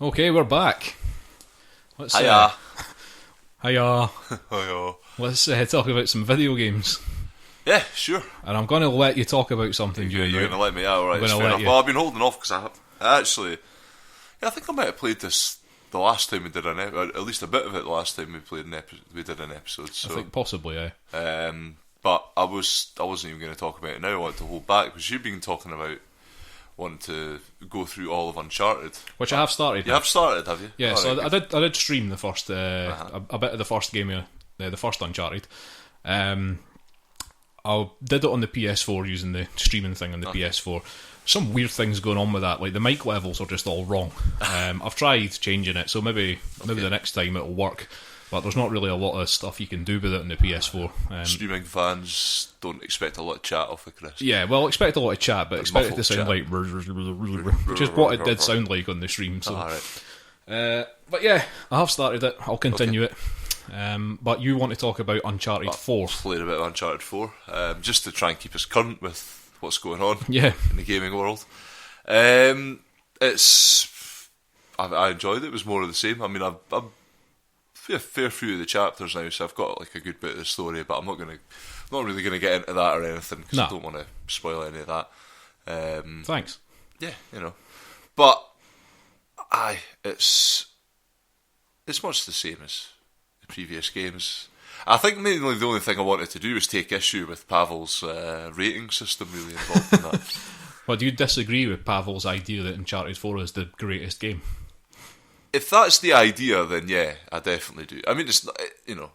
Okay, we're back. Let's Hiya. Hiya. Hiya. Let's talk about some video games. Yeah, sure. And I'm going to let you talk about something. You're going to let me out, right? Well, I've been holding off because I actually... Yeah, I think I might have played this the last time we did an episode, at least a bit of it the last time we did an episode. So. I think possibly, yeah. But I wasn't even going to talk about it now. I wanted to hold back because you've been talking about wanting to go through all of Uncharted, which I have started. You have started, have you? Yeah, so I did stream the first a bit of the first game, the first Uncharted. I did it on the PS4 using the streaming thing on the PS4. Some weird things going on with that, like the mic levels are just all wrong. I've tried changing it, so maybe the next time it'll work. But there's not really a lot of stuff you can do with it on the PS4. Streaming fans don't expect a lot of chat off of Chris. Yeah, well, expect a lot of chat, but expect it to sound like which is what it did sound like on the stream. So. But yeah, I have started it. I'll continue it. But you want to talk about Uncharted 4? Played a bit of Uncharted 4, just to try and keep us current with what's going on in the gaming world. I enjoyed it. It was more of the same. I mean, I've a fair few of the chapters now, so I've got like a good bit of the story, but I'm not really going to get into that or anything because I don't want to spoil any of that. Thanks. Yeah, but it's much the same as the previous games. I think mainly the only thing I wanted to do was take issue with Pawel's rating system really involved in that. Well, do you disagree with Pawel's idea that Uncharted 4 is the greatest game? If that's the idea, then yeah, I definitely do. I mean, it's not,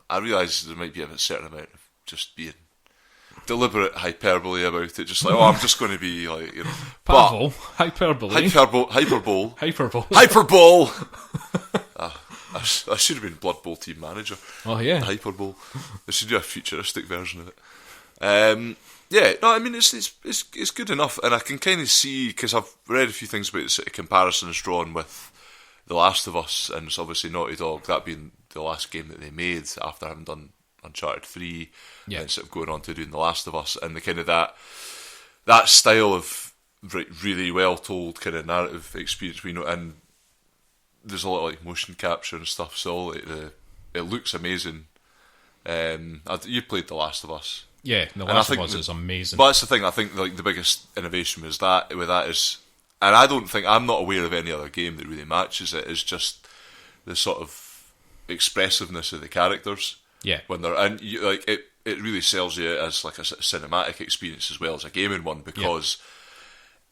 I realise there might be a certain amount of just being deliberate hyperbole about it. Just like, I'm just going to be like, Pawel, hyperbole. Hyperbole! I should have been Blood Bowl team manager. Oh, yeah. Hyperbole. I should do a futuristic version of it. Yeah, no, I mean, it's good enough, and I can kind of see, because I've read a few things about the sort of comparisons drawn with The Last of Us, and it's obviously Naughty Dog, that being the last game that they made after having done Uncharted 3, and sort of going on to doing The Last of Us, and the kind of that style of really well told kind of narrative experience, and there's a lot of like motion capture and stuff, so like it looks amazing. You played The Last of Us. Yeah, The Last of Us is amazing. But that's the thing, I think like the biggest innovation was that is, and I'm not aware of any other game that really matches it, is just the sort of expressiveness of the characters. Yeah. When they're, and you, like it really sells you as like a cinematic experience as well as a gaming one, because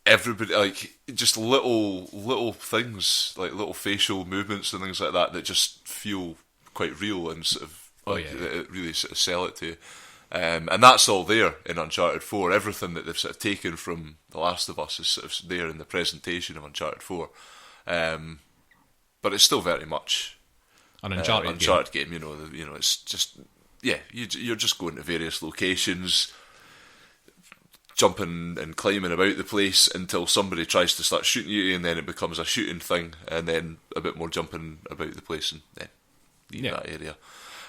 everybody, like, just little things, like little facial movements and things like that just feel quite real and sort of it really sort of sell it to you. And that's all there in Uncharted 4. Everything that they've sort of taken from The Last of Us is sort of there in the presentation of Uncharted 4. But it's still very much an Uncharted game. It's just, you're just going to various locations, jumping and climbing about the place until somebody tries to start shooting you, and then it becomes a shooting thing, and then a bit more jumping about the place, and then leave that area.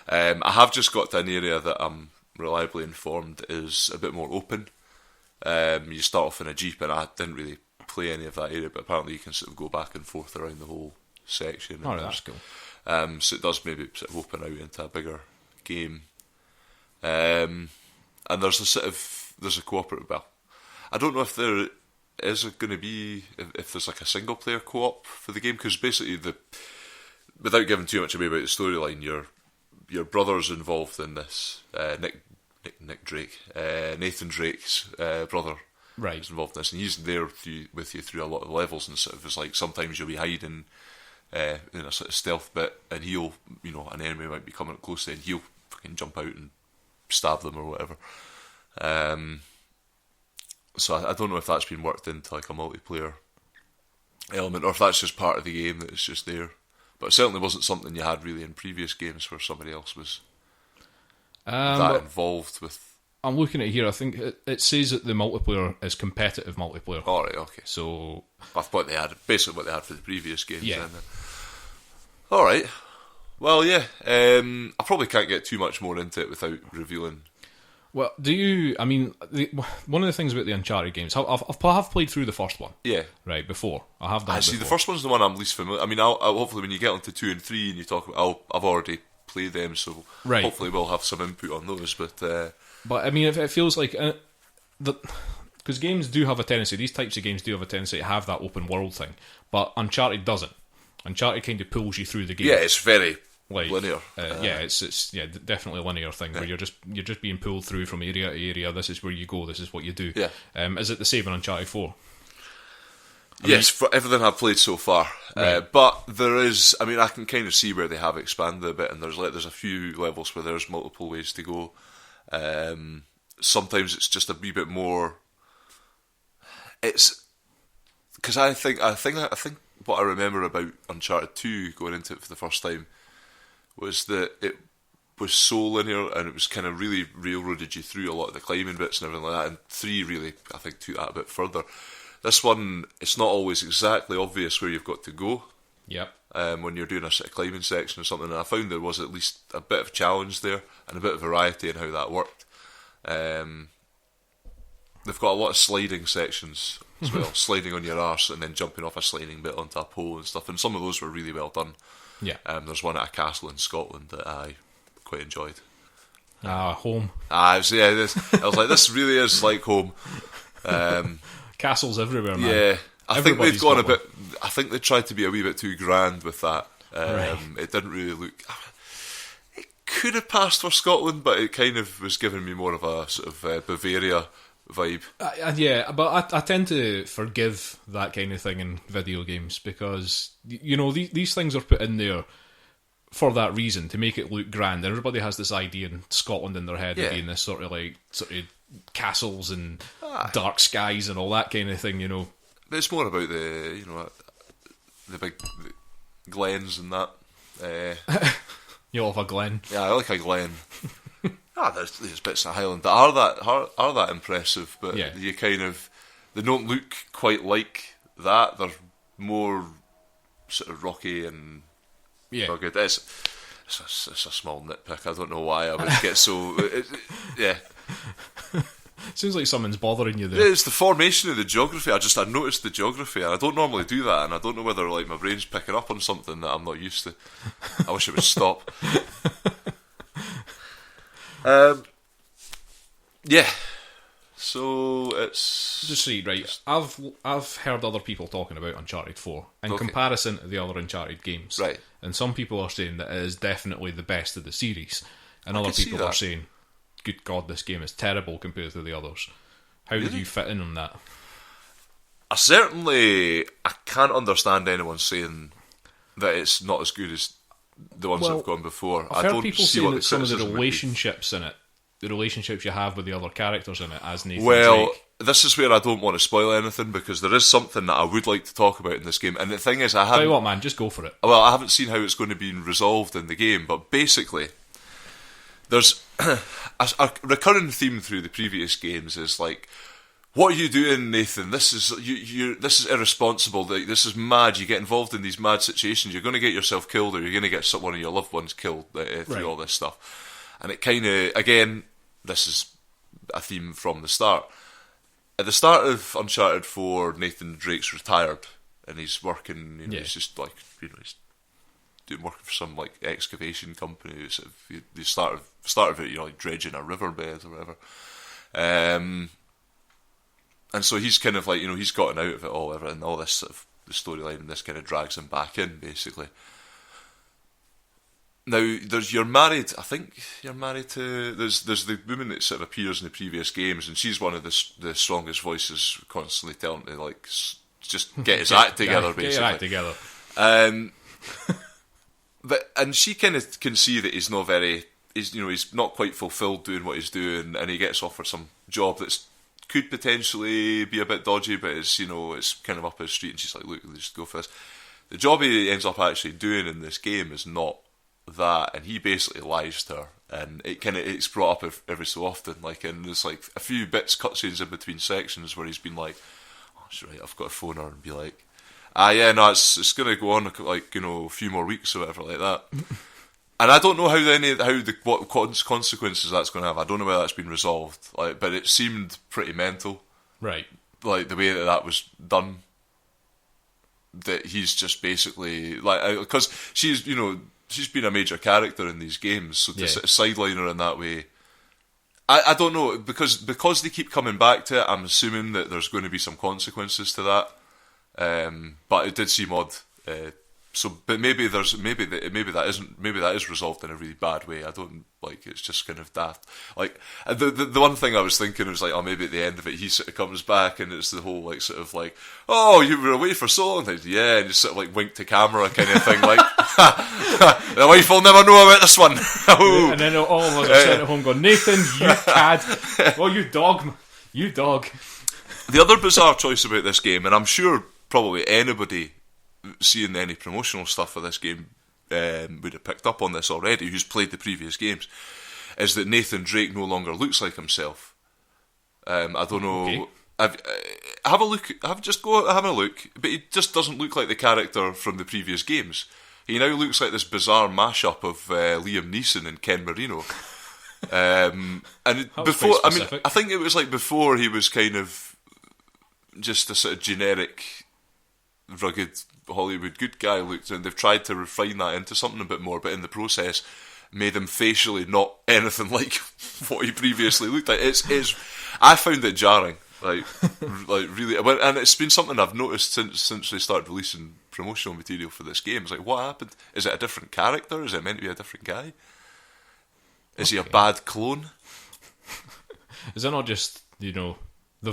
I have just got to an area that I'm reliably informed is a bit more open. You start off in a jeep, and I didn't really play any of that area, but apparently you can sort of go back and forth around the whole section. Oh, that's cool. So it does maybe sort of open out into a bigger game. And there's a cooperative. Well, I don't know if there is going to be, if there's like a single player co-op for the game, because basically without giving too much away about the storyline, your brother's involved in this. Nathan Drake's brother is involved in this, and he's there with you through a lot of levels, and sort of it's like sometimes you'll be hiding in a sort of stealth bit, and he'll, an enemy might be coming up close, and he'll fucking jump out and stab them or whatever. So I don't know if that's been worked into like a multiplayer element, or if that's just part of the game that it's just there. But it certainly wasn't something you had really in previous games where somebody else was that involved with. I'm looking at it here. I think it says that the multiplayer is competitive multiplayer. All right, okay. So I thought they had basically what they had for the previous games. Yeah. All right. Well, yeah. I probably can't get too much more into it without revealing. Well, do you? I mean, one of the things about the Uncharted games, I've played through the first one. Yeah. Right, before. I have done it before. The first one's the one I'm least familiar. I mean, I'll hopefully when you get onto 2 and 3 and you talk about, I've already played them, so hopefully we'll have some input on those. But I mean, it feels like because games do have a tendency. These types of games do have a tendency to have that open world thing, but Uncharted doesn't. Uncharted kind of pulls you through the game. Yeah, it's very linear. It's definitely a linear thing where you're just being pulled through from area to area. This is where you go. This is what you do. Yeah. Is it the same in Uncharted 4? Yes, for everything I've played so far. Right. But there is, I mean, I can kind of see where they have expanded a bit, and there's a few levels where there's multiple ways to go. sometimes it's just a wee bit more. It's because I think what I remember about Uncharted 2 going into it for the first time was that it was so linear and it was kind of really railroaded you through a lot of the climbing bits and everything like that. And 3 really, I think, took that a bit further. This one, it's not always exactly obvious where you've got to go. Yep. When you're doing a sort of climbing section or something, and I found there was at least a bit of challenge there and a bit of variety in how that worked. They've got a lot of sliding sections as well, sliding on your arse and then jumping off a sliding bit onto a pole and stuff, and some of those were really well done. Yeah. There's one at a castle in Scotland that I quite enjoyed. Home. I was like, this really is like home. Castles everywhere, man. Yeah. I think Everybody's they've gone a got bit. I think they tried to be a wee bit too grand with that. Right. It didn't really look. It could have passed for Scotland, but it kind of was giving me more of a sort of Bavaria vibe. Yeah, but I tend to forgive that kind of thing in video games because these things are put in there for that reason, to make it look grand. Everybody has this idea in Scotland in their head of being this sort of castles and dark skies and all that kind of thing, It's more about the big glens and that. You love a glen. Yeah, I like a glen. There's bits of Highland that are that impressive, but you they don't look quite like that. They're more sort of rocky and rugged. It's a small nitpick. I don't know why I would get so. Seems like someone's bothering you there. It's the formation of the geography. I noticed the geography, and I don't normally do that, and I don't know whether my brain's picking up on something that I'm not used to. I wish it would stop. So it's just see, right. I've heard other people talking about Uncharted 4 in comparison to the other Uncharted games, right? And some people are saying that it is definitely the best of the series, and other people are saying, "Good God, this game is terrible compared to the others." How did you fit in on that? I can't understand anyone saying that it's not as good as the ones that have gone before. I've heard people see saying what that some of the relationships in it, the relationships you have with the other characters in it, as Nathan Drake. This is where I don't want to spoil anything, because there is something that I would like to talk about in this game. And the thing is, Tell you what, man, just go for it. Well, I haven't seen how it's going to be resolved in the game, but basically, there's a recurring theme through the previous games is like, what are you doing, Nathan? This is this is irresponsible. This is mad. You get involved in these mad situations. You're going to get yourself killed, or you're going to get one of your loved ones killed through all this stuff. And it kind of, again, this is a theme from the start. At the start of Uncharted 4, Nathan Drake's retired, and he's working. He's just he's working for some excavation company. So they started it, dredging a riverbed or whatever. And so he's kind of he's gotten out of it all, and all this sort of the storyline, and this kind of drags him back in, basically. Now, you're married. I think you're married to. There's the woman that sort of appears in the previous games, and she's one of the strongest voices, constantly telling to just get his act together, basically. Get your act together. And she kind of can see that he's not very. He's not quite fulfilled doing what he's doing, and he gets offered some job that's could potentially be a bit dodgy, but it's it's kind of up his street, and she's like, look, let's just go for this. The job he ends up actually doing in this game is not that, and he basically lies to her, and it's brought up every so often, and there's a few cutscenes in between sections where he's been like, oh, that's right, I've got to phone her and be like, it's going to go on a few more weeks or whatever like that. And I don't know what consequences that's going to have. I don't know whether that's been resolved. But it seemed pretty mental. Right. The way that was done. That he's just basically because she's been a major character in these games, so to sideline her in that way. I don't know, because they keep coming back to it. I'm assuming that there's going to be some consequences to that. But it did seem odd. So, but maybe that is resolved in a really bad way. I don't like. It's just kind of daft. Like the one thing I was thinking was like, oh, maybe at the end of it, he sort of comes back and it's the whole like sort of like, oh, you were away for so long. And yeah, and just sort of like wink to camera kind of thing. Like, the wife will never know about this one. And then all of us are sitting at home going, Nathan, you cad, oh, you dog, you dog. The other bizarre choice about this game, and I'm sure probably anybody seeing any promotional stuff for this game would have picked up on this already, who's played the previous games, is that Nathan Drake no longer looks like himself. I don't know. Okay. Have a look. Have a look. But he just doesn't look like the character from the previous games. He now looks like this bizarre mashup of Liam Neeson and Ken Marino. And before, I mean, I think it was like before he was kind of just a sort of generic, rugged Hollywood good guy looked, and they've tried to refine that into something a bit more, but in the process made him facially not anything like what he previously looked like. I found it jarring, like really, and it's been something I've noticed since they started releasing promotional material for this game. It's like, what happened? Is it a different character? Is it meant to be a different guy? Is he a bad clone? Is it not just, they've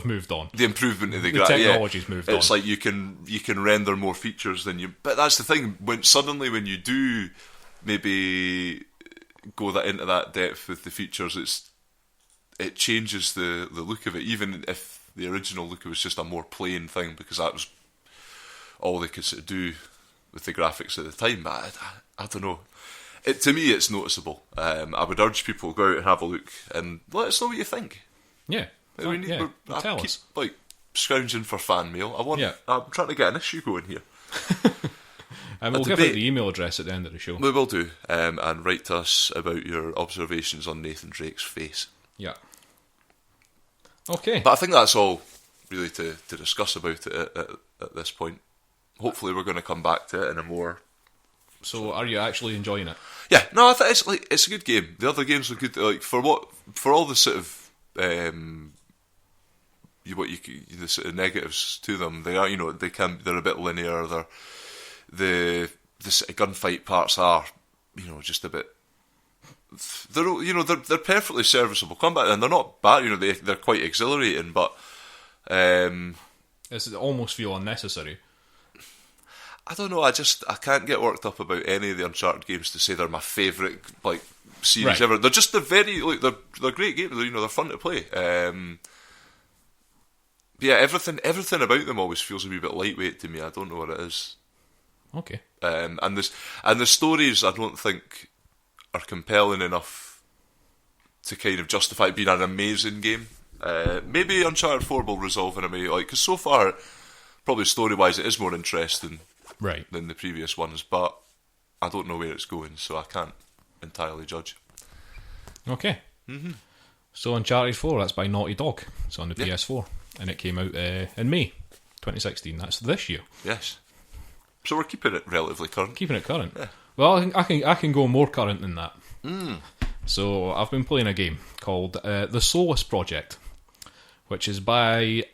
moved on? The improvement of the technology's moved on. It's like you can render more features than you. But that's the thing. When you do maybe go into that depth with the features, it changes the look of it. Even if the original look was just a more plain thing, because that was all they could sort of do with the graphics at the time. But I don't know. To me, it's noticeable. I would urge people to go out and have a look and let us know what you think. Yeah. Tell us. Like, scrounging for fan mail. I'm trying to get an issue going here. And we'll give out the email address at the end of the show. We will do. And write to us about your observations on Nathan Drake's face. Yeah. Okay. But I think that's all really to discuss about it at this point. Hopefully we're going to come back to it in a more... So are you actually enjoying it? Yeah. No, I think it's a good game. The other games are good. Like, for all the sort of... the sort of negatives to them, they are, they're a bit linear. The sort of gunfight parts are, just a bit. They're perfectly serviceable combat, and they're not bad. They're quite exhilarating, but it almost feel unnecessary. I don't know. I can't get worked up about any of the Uncharted games to say they're my favourite series ever. They're very they're great games. They're fun to play. Yeah, everything about them always feels a wee bit lightweight to me. I don't know what it is. Okay. And the stories I don't think are compelling enough to kind of justify it being an amazing game. Maybe Uncharted 4 will resolve in a way, because so far, probably story wise, it is more interesting than the previous ones. But I don't know where it's going, so I can't entirely judge. Okay. Mm-hmm. So Uncharted 4, that's by Naughty Dog. It's on the PS4. And it came out in May 2016. That's this year. Yes. So we're keeping it relatively current. Keeping it current. Yeah. Well, I can go more current than that. So I've been playing a game called The Solus Project, which is by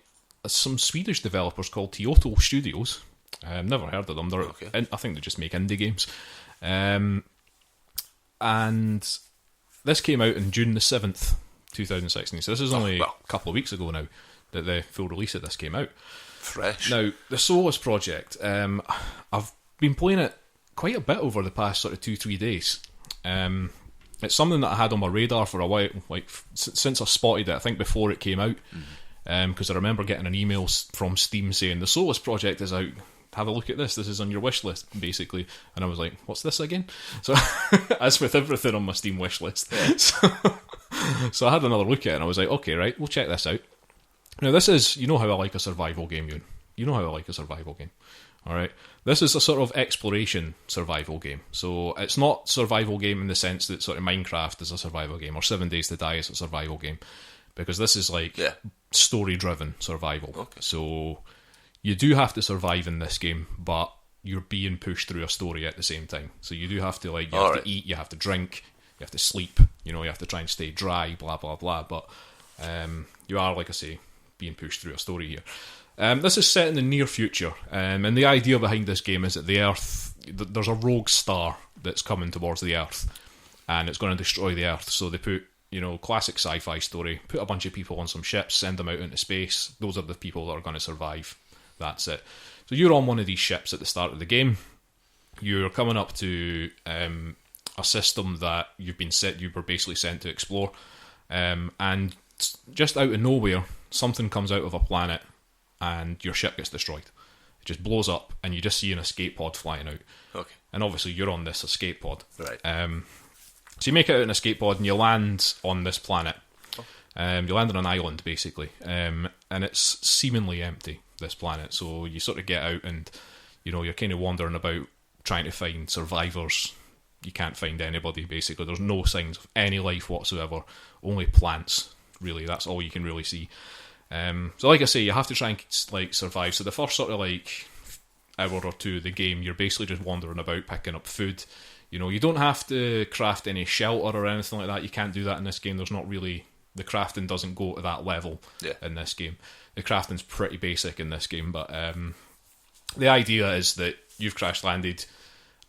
some Swedish developers called Kyoto Studios. I've never heard of them. I think they just make indie games. And this came out on June the 7th, 2016. So this is only a couple of weeks ago now that the full release of this came out. Fresh. Now, the Solus Project, I've been playing it quite a bit over the past sort of 2-3 days. It's something that I had on my radar for a while, since I spotted it, I think before it came out, because I remember getting an email from Steam saying, the Solus Project is out, have a look at this is on your wish list, basically. And I was like, what's this again? So, as with everything on my Steam wish list. So I had another look at it and I was like, okay, right, we'll check this out. Now this is, you know how I like a survival game, Euan. You know how I like a survival game. Alright, this is a sort of exploration survival game. So it's not survival game in the sense that sort of Minecraft is a survival game, or 7 Days to Die is a survival game. Because this is story-driven survival. Okay. So you do have to survive in this game, but you're being pushed through a story at the same time. So you do have to, you have to eat, you have to drink, you have to sleep, you have to try and stay dry, blah, blah, blah. But you are, like I say, being pushed through a story here. This is set in the near future, and the idea behind this game is that the Earth, there's a rogue star that's coming towards the Earth, and it's going to destroy the Earth. So they put, classic sci-fi story, put a bunch of people on some ships, send them out into space. Those are the people that are going to survive. That's it. So you're on one of these ships at the start of the game. You're coming up to a system that you were basically sent to explore, and just out of nowhere, something comes out of a planet, and your ship gets destroyed. It just blows up, and you just see an escape pod flying out. Okay. And obviously, you're on this escape pod. Right. So you make it out an escape pod, and you land on this planet. You land on an island, basically, and it's seemingly empty, this planet. So you sort of get out, and you're kind of wandering about, trying to find survivors. You can't find anybody, basically. There's no signs of any life whatsoever. Only plants, really. That's all you can really see. So like I say, you have to try and survive. So the first sort of hour or two of the game, you're basically just wandering about, picking up food. You don't have to craft any shelter or anything like that. You can't do that in this game. There's not really... The crafting doesn't go to that level in this game. The crafting's pretty basic in this game, but the idea is that you've crash landed,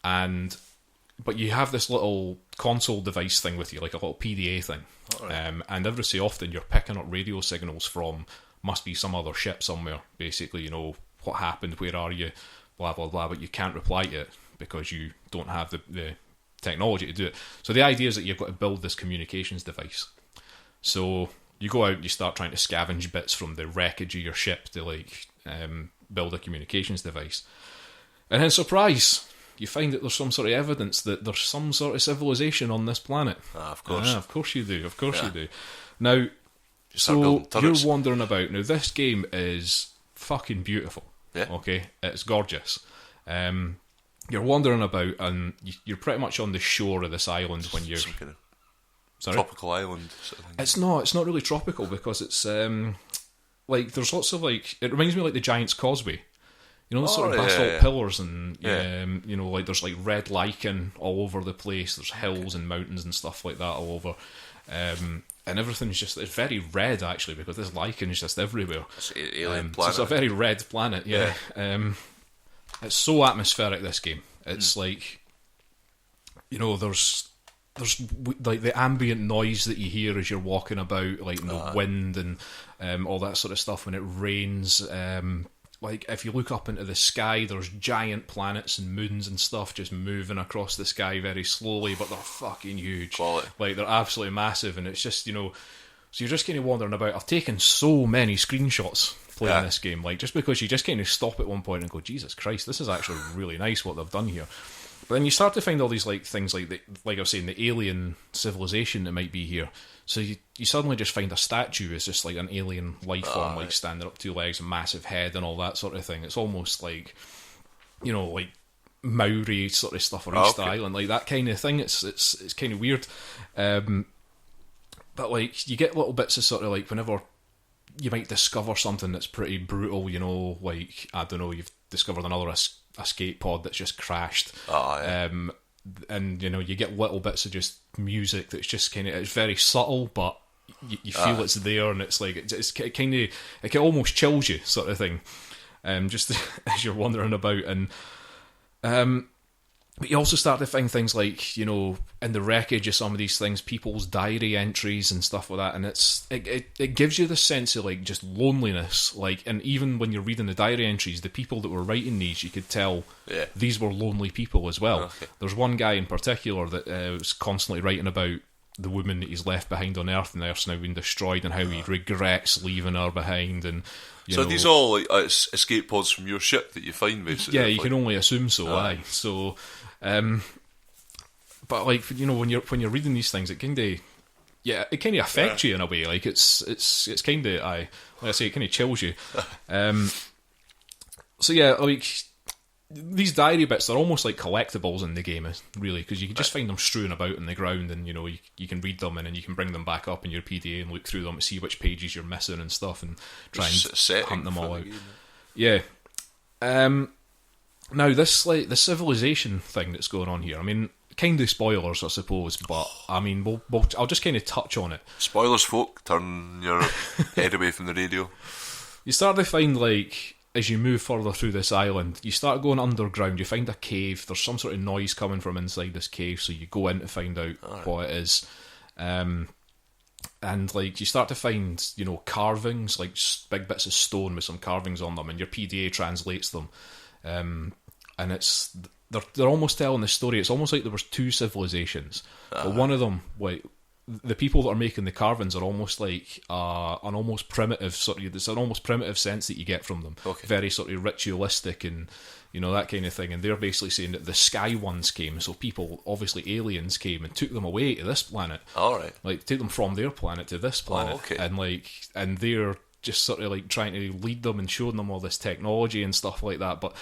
but you have this little console device thing with you, like a little PDA thing. Right. And every so often you're picking up radio signals from, must be some other ship somewhere, basically, what happened, where are you, blah, blah, blah, but you can't reply to it because you don't have the technology to do it. So the idea is that you've got to build this communications device. So you go out and you start trying to scavenge bits from the wreckage of your ship to build a communications device. And then, surprise, you find that there's some sort of evidence that there's some sort of civilization on this planet. Of course. Of course you do. Of course you do. Now, so you're wandering about. Now, this game is fucking beautiful. Yeah. Okay? It's gorgeous. You're wandering about, and you're pretty much on the shore of this island when you're... Some kind of Sorry? tropical island sort of thing. It's not really tropical, because it's... there's lots of, it reminds me of the Giant's Causeway. Those sort of basalt pillars, and there's red lichen all over the place. There's hills and mountains and stuff like that all over, and everything's it's very red, actually, because this lichen is just everywhere. It's an alien planet. So it's a very red planet. Yeah. It's so atmospheric, this game. It's there's the ambient noise that you hear as you're walking about, in the wind and all that sort of stuff when it rains. If you look up into the sky, there's giant planets and moons and stuff just moving across the sky very slowly, but they're fucking huge. Quality. They're absolutely massive, and it's just, so you're just kind of wandering about. I've taken so many screenshots playing this game, just because you just kind of stop at one point and go, Jesus Christ, this is actually really nice what they've done here. But then you start to find all these things like I was saying, the alien civilization that might be here. So you suddenly just find a statue as just an alien life form, standing up, 2 legs, a massive head, and all that sort of thing. It's almost like Maori sort of stuff, or East Island, that kind of thing. It's kind of weird, but you get little bits of sort of whenever you might discover something that's pretty brutal. I don't know, you've discovered another escape pod that's just crashed. And you get little bits of just music that's just it's very subtle, but you feel it's there, and it's it can almost chills you, sort of thing, just as you're wandering about. And but you also start to find things in the wreckage of some of these things, people's diary entries and stuff like that, and it gives you the sense of just loneliness, and even when you're reading the diary entries, the people that were writing these, you could tell these were lonely people as well. There's one guy in particular that was constantly writing about the woman that he's left behind on Earth, and Earth's now been destroyed, and how he regrets leaving her behind. And so these all escape pods from your ship that you find, basically. Yeah, you can only assume so. So. But when you're reading these things, it kind of affects you in a way. It's kind of like I say, it kind of chills you. These diary bits, they're almost like collectibles in the game, really, because you can just find them strewn about in the ground, and you can read them, and then you can bring them back up in your PDA and look through them to see which pages you're missing and stuff, and try and hunt them all out. Yeah. Now, this the civilization thing that's going on here, kind of spoilers, I suppose, but I'll just kind of touch on it. Spoilers, folk. Turn your head away from the radio. You start to find, like, as you move further through this island, you start going underground, you find a cave, there's some sort of noise coming from inside this cave, so you go in to find out what it is. And, like, you start to find, you know, carvings, like big bits of stone with some carvings on them, and your PDA translates them. And it's... They're almost telling the story. It's almost like there was two civilizations. But one of them, like, the people that are making the carvings are almost like an almost primitive sort of... It's an almost primitive sense that you get from them. Okay. Very sort of ritualistic and, you know, that kind of thing. And they're basically saying that the Sky Ones came, so people, obviously aliens, came and took them away to this planet. All right. Like, take them from their planet to this planet. Oh, okay. And, like, and they're just sort of, like, trying to lead them and showing them all this technology and stuff like that. But...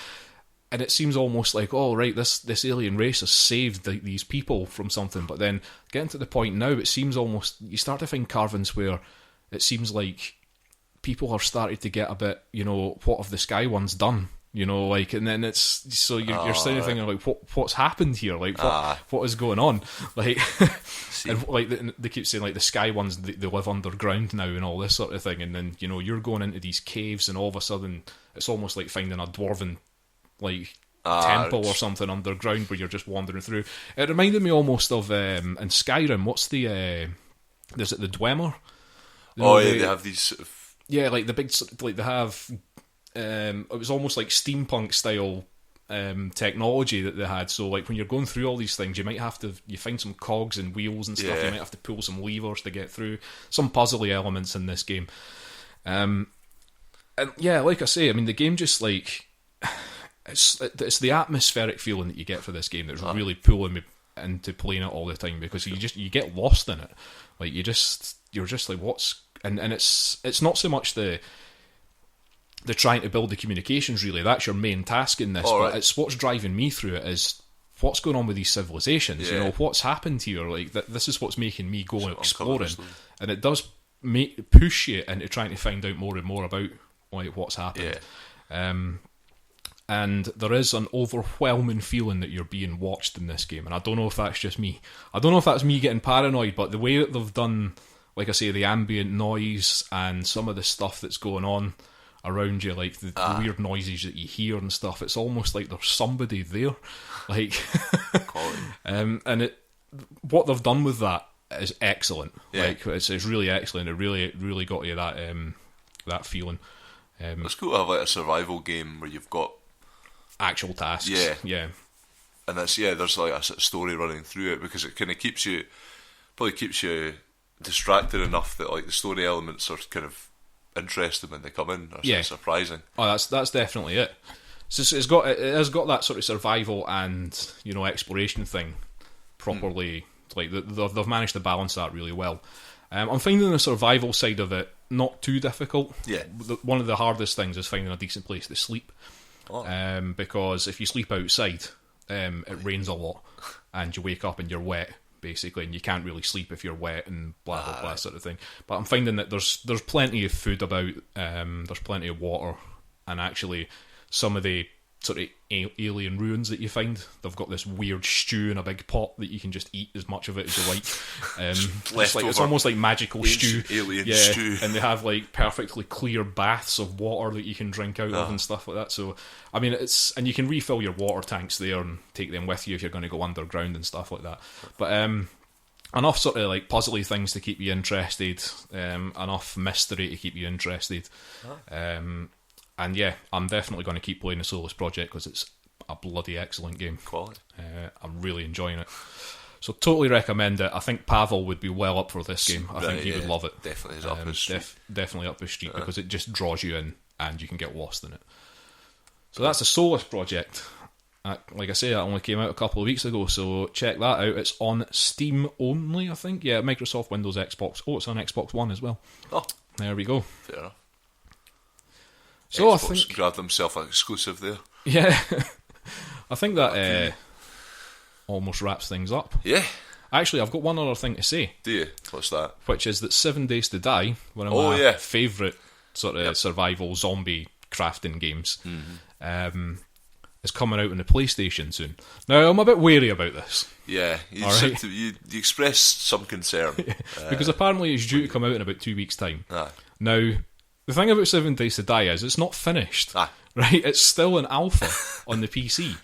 And it seems almost like, oh, right, this alien race has saved these people from something. But then, getting to the point now, it seems almost... You start to find carvings where it seems like people are starting to get a bit, you know, what have the Sky Ones done? You know, like, and then it's... So you're starting to think, like, what's happened here? Like, what is going on? Like, and, like, they keep saying, like, the Sky Ones, they live underground now and all this sort of thing. And then, you know, you're going into these caves and all of a sudden, it's almost like finding a dwarven... like temple or something underground where you're just wandering through. It reminded me almost of in Skyrim. What's the is it the Dwemer? They have these sort of... Yeah, like the big, like they have. It was almost like steampunk style technology that they had. So like when you're going through all these things, you might have to find some cogs and wheels and stuff. You might have to pull some levers to get through some puzzly elements in this game. And yeah, like I say, I mean the game just like. It's the atmospheric feeling that you get for this game that's really pulling me into playing it all the time, because you get lost in it. Like you're just like what's and it's not so much the trying to build the communications really. That's your main task in this, but it's what's driving me through it is what's going on with these civilizations. You know, what's happened here. Like this is what's making me go and exploring, and it does push you into trying to find out more and more about like what's happened. And there is an overwhelming feeling that you're being watched in this game. And I don't know if that's just me. I don't know if that's me getting paranoid, but the way that they've done, like I say, the ambient noise and some of the stuff that's going on around you, like the weird noises that you hear and stuff, it's almost like there's somebody there. Like, and what they've done with that is excellent. Like, it's really excellent. It really got you that feeling. It's cool to have like a survival game where you've got actual tasks. And that's there's like a sort of story running through it, because it kind of keeps you distracted enough that like the story elements are kind of interesting when they come in, or sort of surprising. Oh, that's definitely it. So it has got that sort of survival and, you know, exploration thing properly. Like they've managed to balance that really well. I'm finding the survival side of it not too difficult. One of the hardest things is finding a decent place to sleep. Because if you sleep outside, it rains a lot, and you wake up and you're wet, basically, and you can't really sleep if you're wet and blah blah blah sort of thing. But I'm finding that there's plenty of food about, there's plenty of water, and actually some of the sort of alien ruins that you find, they've got this weird stew in a big pot that you can just eat as much of it as you like. It's almost like magical stew. Alien stew. And they have like perfectly clear baths of water that you can drink out of and stuff like that. So I mean, and you can refill your water tanks there and take them with you if you're going to go underground and stuff like that. But enough sort of like puzzly things to keep you interested, enough mystery to keep you interested. And yeah, I'm definitely going to keep playing the Solus Project because it's a bloody excellent game. Quality. I'm really enjoying it. So totally recommend it. I think Pawel would be well up for this game. I think he would love it. Definitely is up his street. Definitely up his street, because it just draws you in and you can get lost in it. So that's the Solus Project. Like I say, that only came out a couple of weeks ago, so check that out. It's on Steam only, I think. Yeah, Microsoft, Windows, Xbox. Oh, it's on Xbox One as well. Oh, there we go. Fair enough. So Xbox I think grabbed himself an exclusive there. Yeah, I think that almost wraps things up. Yeah. Actually, I've got one other thing to say. Do you? What's that? Which is that 7 Days to Die, one of my favourite sort of survival zombie crafting games, is coming out on the PlayStation soon. Now, I'm a bit wary about this. Yeah, you expressed some concern. Because apparently it's due to come out in about 2 weeks' time. Now, The thing about 7 Days to Die is it's not finished, Ah. right? It's still an alpha on the PC.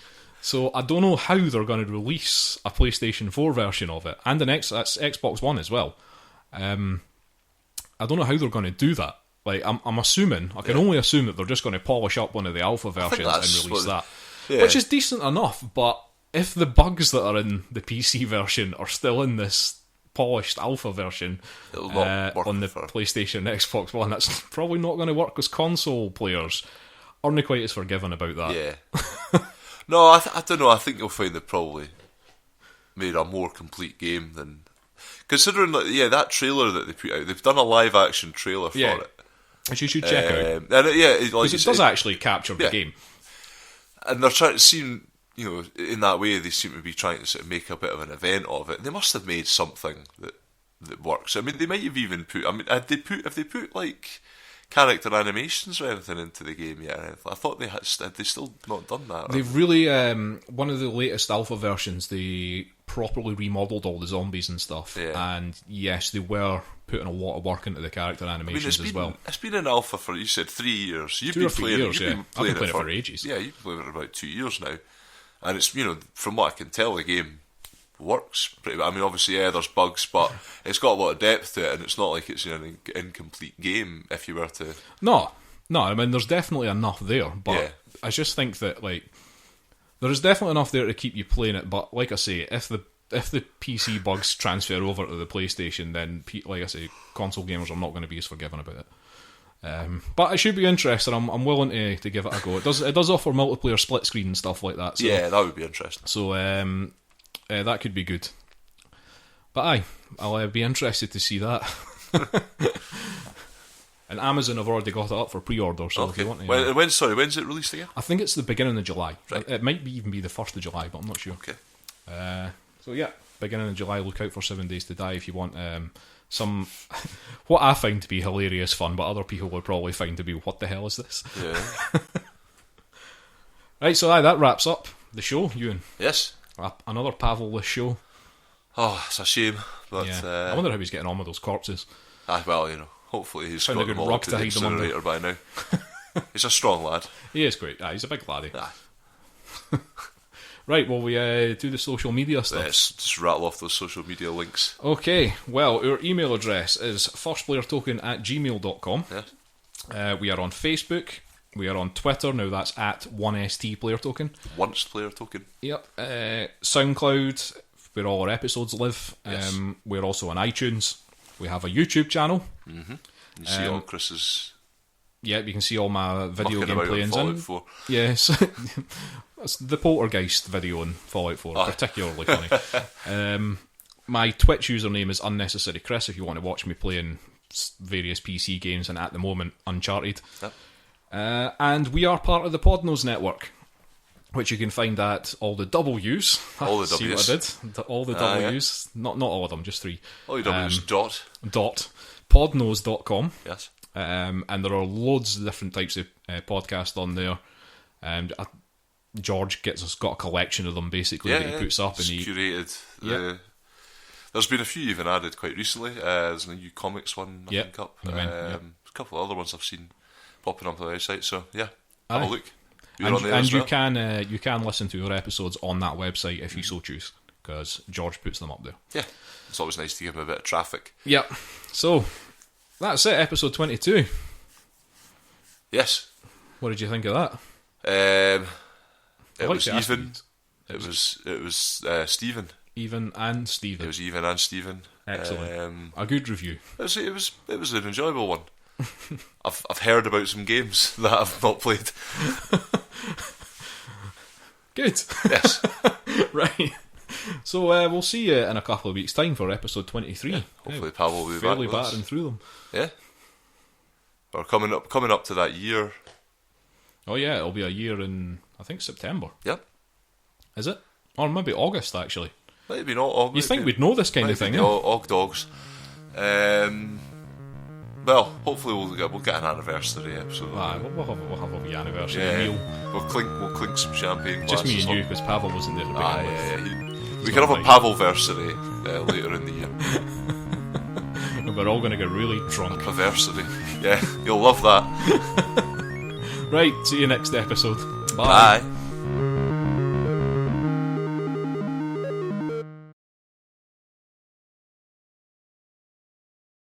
So I don't know how they're going to release a PlayStation 4 version of it, and that's Xbox One as well. I don't know how they're going to do that. Like, I'm assuming, I can only assume that they're just going to polish up one of the alpha versions and release that. Yeah. Which is decent enough, but if the bugs that are in the PC version are still in this polished alpha version It'll not work on the for- PlayStation and Xbox One, that's probably not going to work because console players aren't quite as forgiving about that. Yeah. No, I don't know. I think you'll find they probably made a more complete game than... Considering, that trailer that they put out, they've done a live-action trailer for it. Which you should check out. And like Because it does actually capture the game. And they're trying to seem, in that way, they seem to be trying to sort of make a bit of an event of it. They must have made something that works. I mean, they might have even put... I mean, have they put like character animations or anything into the game yet? I thought they had they still not done that. They've really... one of the latest alpha versions, they properly remodeled all the zombies and stuff. Yeah. And yes, they were putting a lot of work into the character animations as well. It's been in alpha for, you said, 3 years. You've 2 been or 3 playing years, you've yeah. been I've playing been playing it for ages. Yeah, you've been playing it for about 2 years now. And it's, from what I can tell, the game works pretty well. I mean, obviously, there's bugs, but it's got a lot of depth to it, and it's not like it's an incomplete game if you were to... No, I mean, there's definitely enough there, but Yeah. I just think that, like, there is definitely enough there to keep you playing it, but like I say, if the PC bugs transfer over to the PlayStation, then, like I say, console gamers are not going to be as forgiving about it. But it should be interesting. I'm willing to give it a go. It does offer multiplayer split screen and stuff like that. So, Yeah, that would be interesting. So that could be good. But I'll be interested to see that. And Amazon have already got it up for pre-order. So if you want to, when's it released again? I think it's the beginning of July. Right. It might even be the 1st of July, but I'm not sure. Okay. So yeah, beginning of July. Look out for 7 Days to Die if you want some what I find to be hilarious fun, but other people would probably find to be what the hell is this? Yeah. Right, so that wraps up the show, Euan. Yes. Another Pawel-less show. Oh, it's a shame, but I wonder how he's getting on with those corpses. well, hopefully he's Found a got good them all rug to to the hide them under. incinerator by now. He's a strong lad. He is great. He's a big laddie. Aye. Right, well, we do the social media stuff. Let's just rattle off those social media links. Okay, well, our email address is firstplayertoken@gmail.com. Yes. We are on Facebook. We are on Twitter. Now that's @1stplayertoken. Once player token. Yep. SoundCloud, where all our episodes live. Yes. We're also on iTunes. We have a YouTube channel. Mm-hmm. You see all Chris's Yeah, you can see all my video mucking game about on playings Fallout in. 4. Yes. That's the Poltergeist video in Fallout 4. Particularly funny. My Twitch username is Unnecessary Chris if you want to watch me playing various PC games, and at the moment, Uncharted. Yep. And we are part of the Podnose Network, which you can find at all the W's. All the See W's. what I did? All the W's. Yeah. Not all of them, just 3. All you W's dot. Podnose.com. Yes. And there are loads of different types of podcasts on there. And George got a collection of them basically that he puts up. It's And curated. There's been a few even added quite recently. There's a new comics one, I think, up. A couple of other ones I've seen popping up on the website. So yeah, have a look. You're on there as well. You can listen to your episodes on that website if you so choose, because George puts them up there. Yeah, it's always nice to give him a bit of traffic. Yep. So that's it, episode 22. Yes. What did you think of that? It was even. It was Stephen. Even and Stephen. It was even and Stephen. Excellent. A good review. It was an enjoyable one. I've heard about some games that I've not played. Good. Yes. Right. So we'll see you in a couple of weeks' time for episode 23. Yeah, hopefully Pawel will be fairly back with battering us. through them. Yeah. We're coming up to that year. Oh yeah, it'll be a year in, I think, September. Yep. Is it? Or maybe August, actually. Maybe not. You think we'd know this kind of thing, eh? Og dogs. Well, hopefully we'll get an anniversary episode. Aye, we'll have a wee anniversary Yeah. meal. We'll clink some champagne. Just me glasses and you, up. because Pawel wasn't there to begin with. We can have a Pawelversary later in the year. It'll we're all going to get really drunk. Perversity. Yeah, you'll love that. Right, see you next episode. Bye.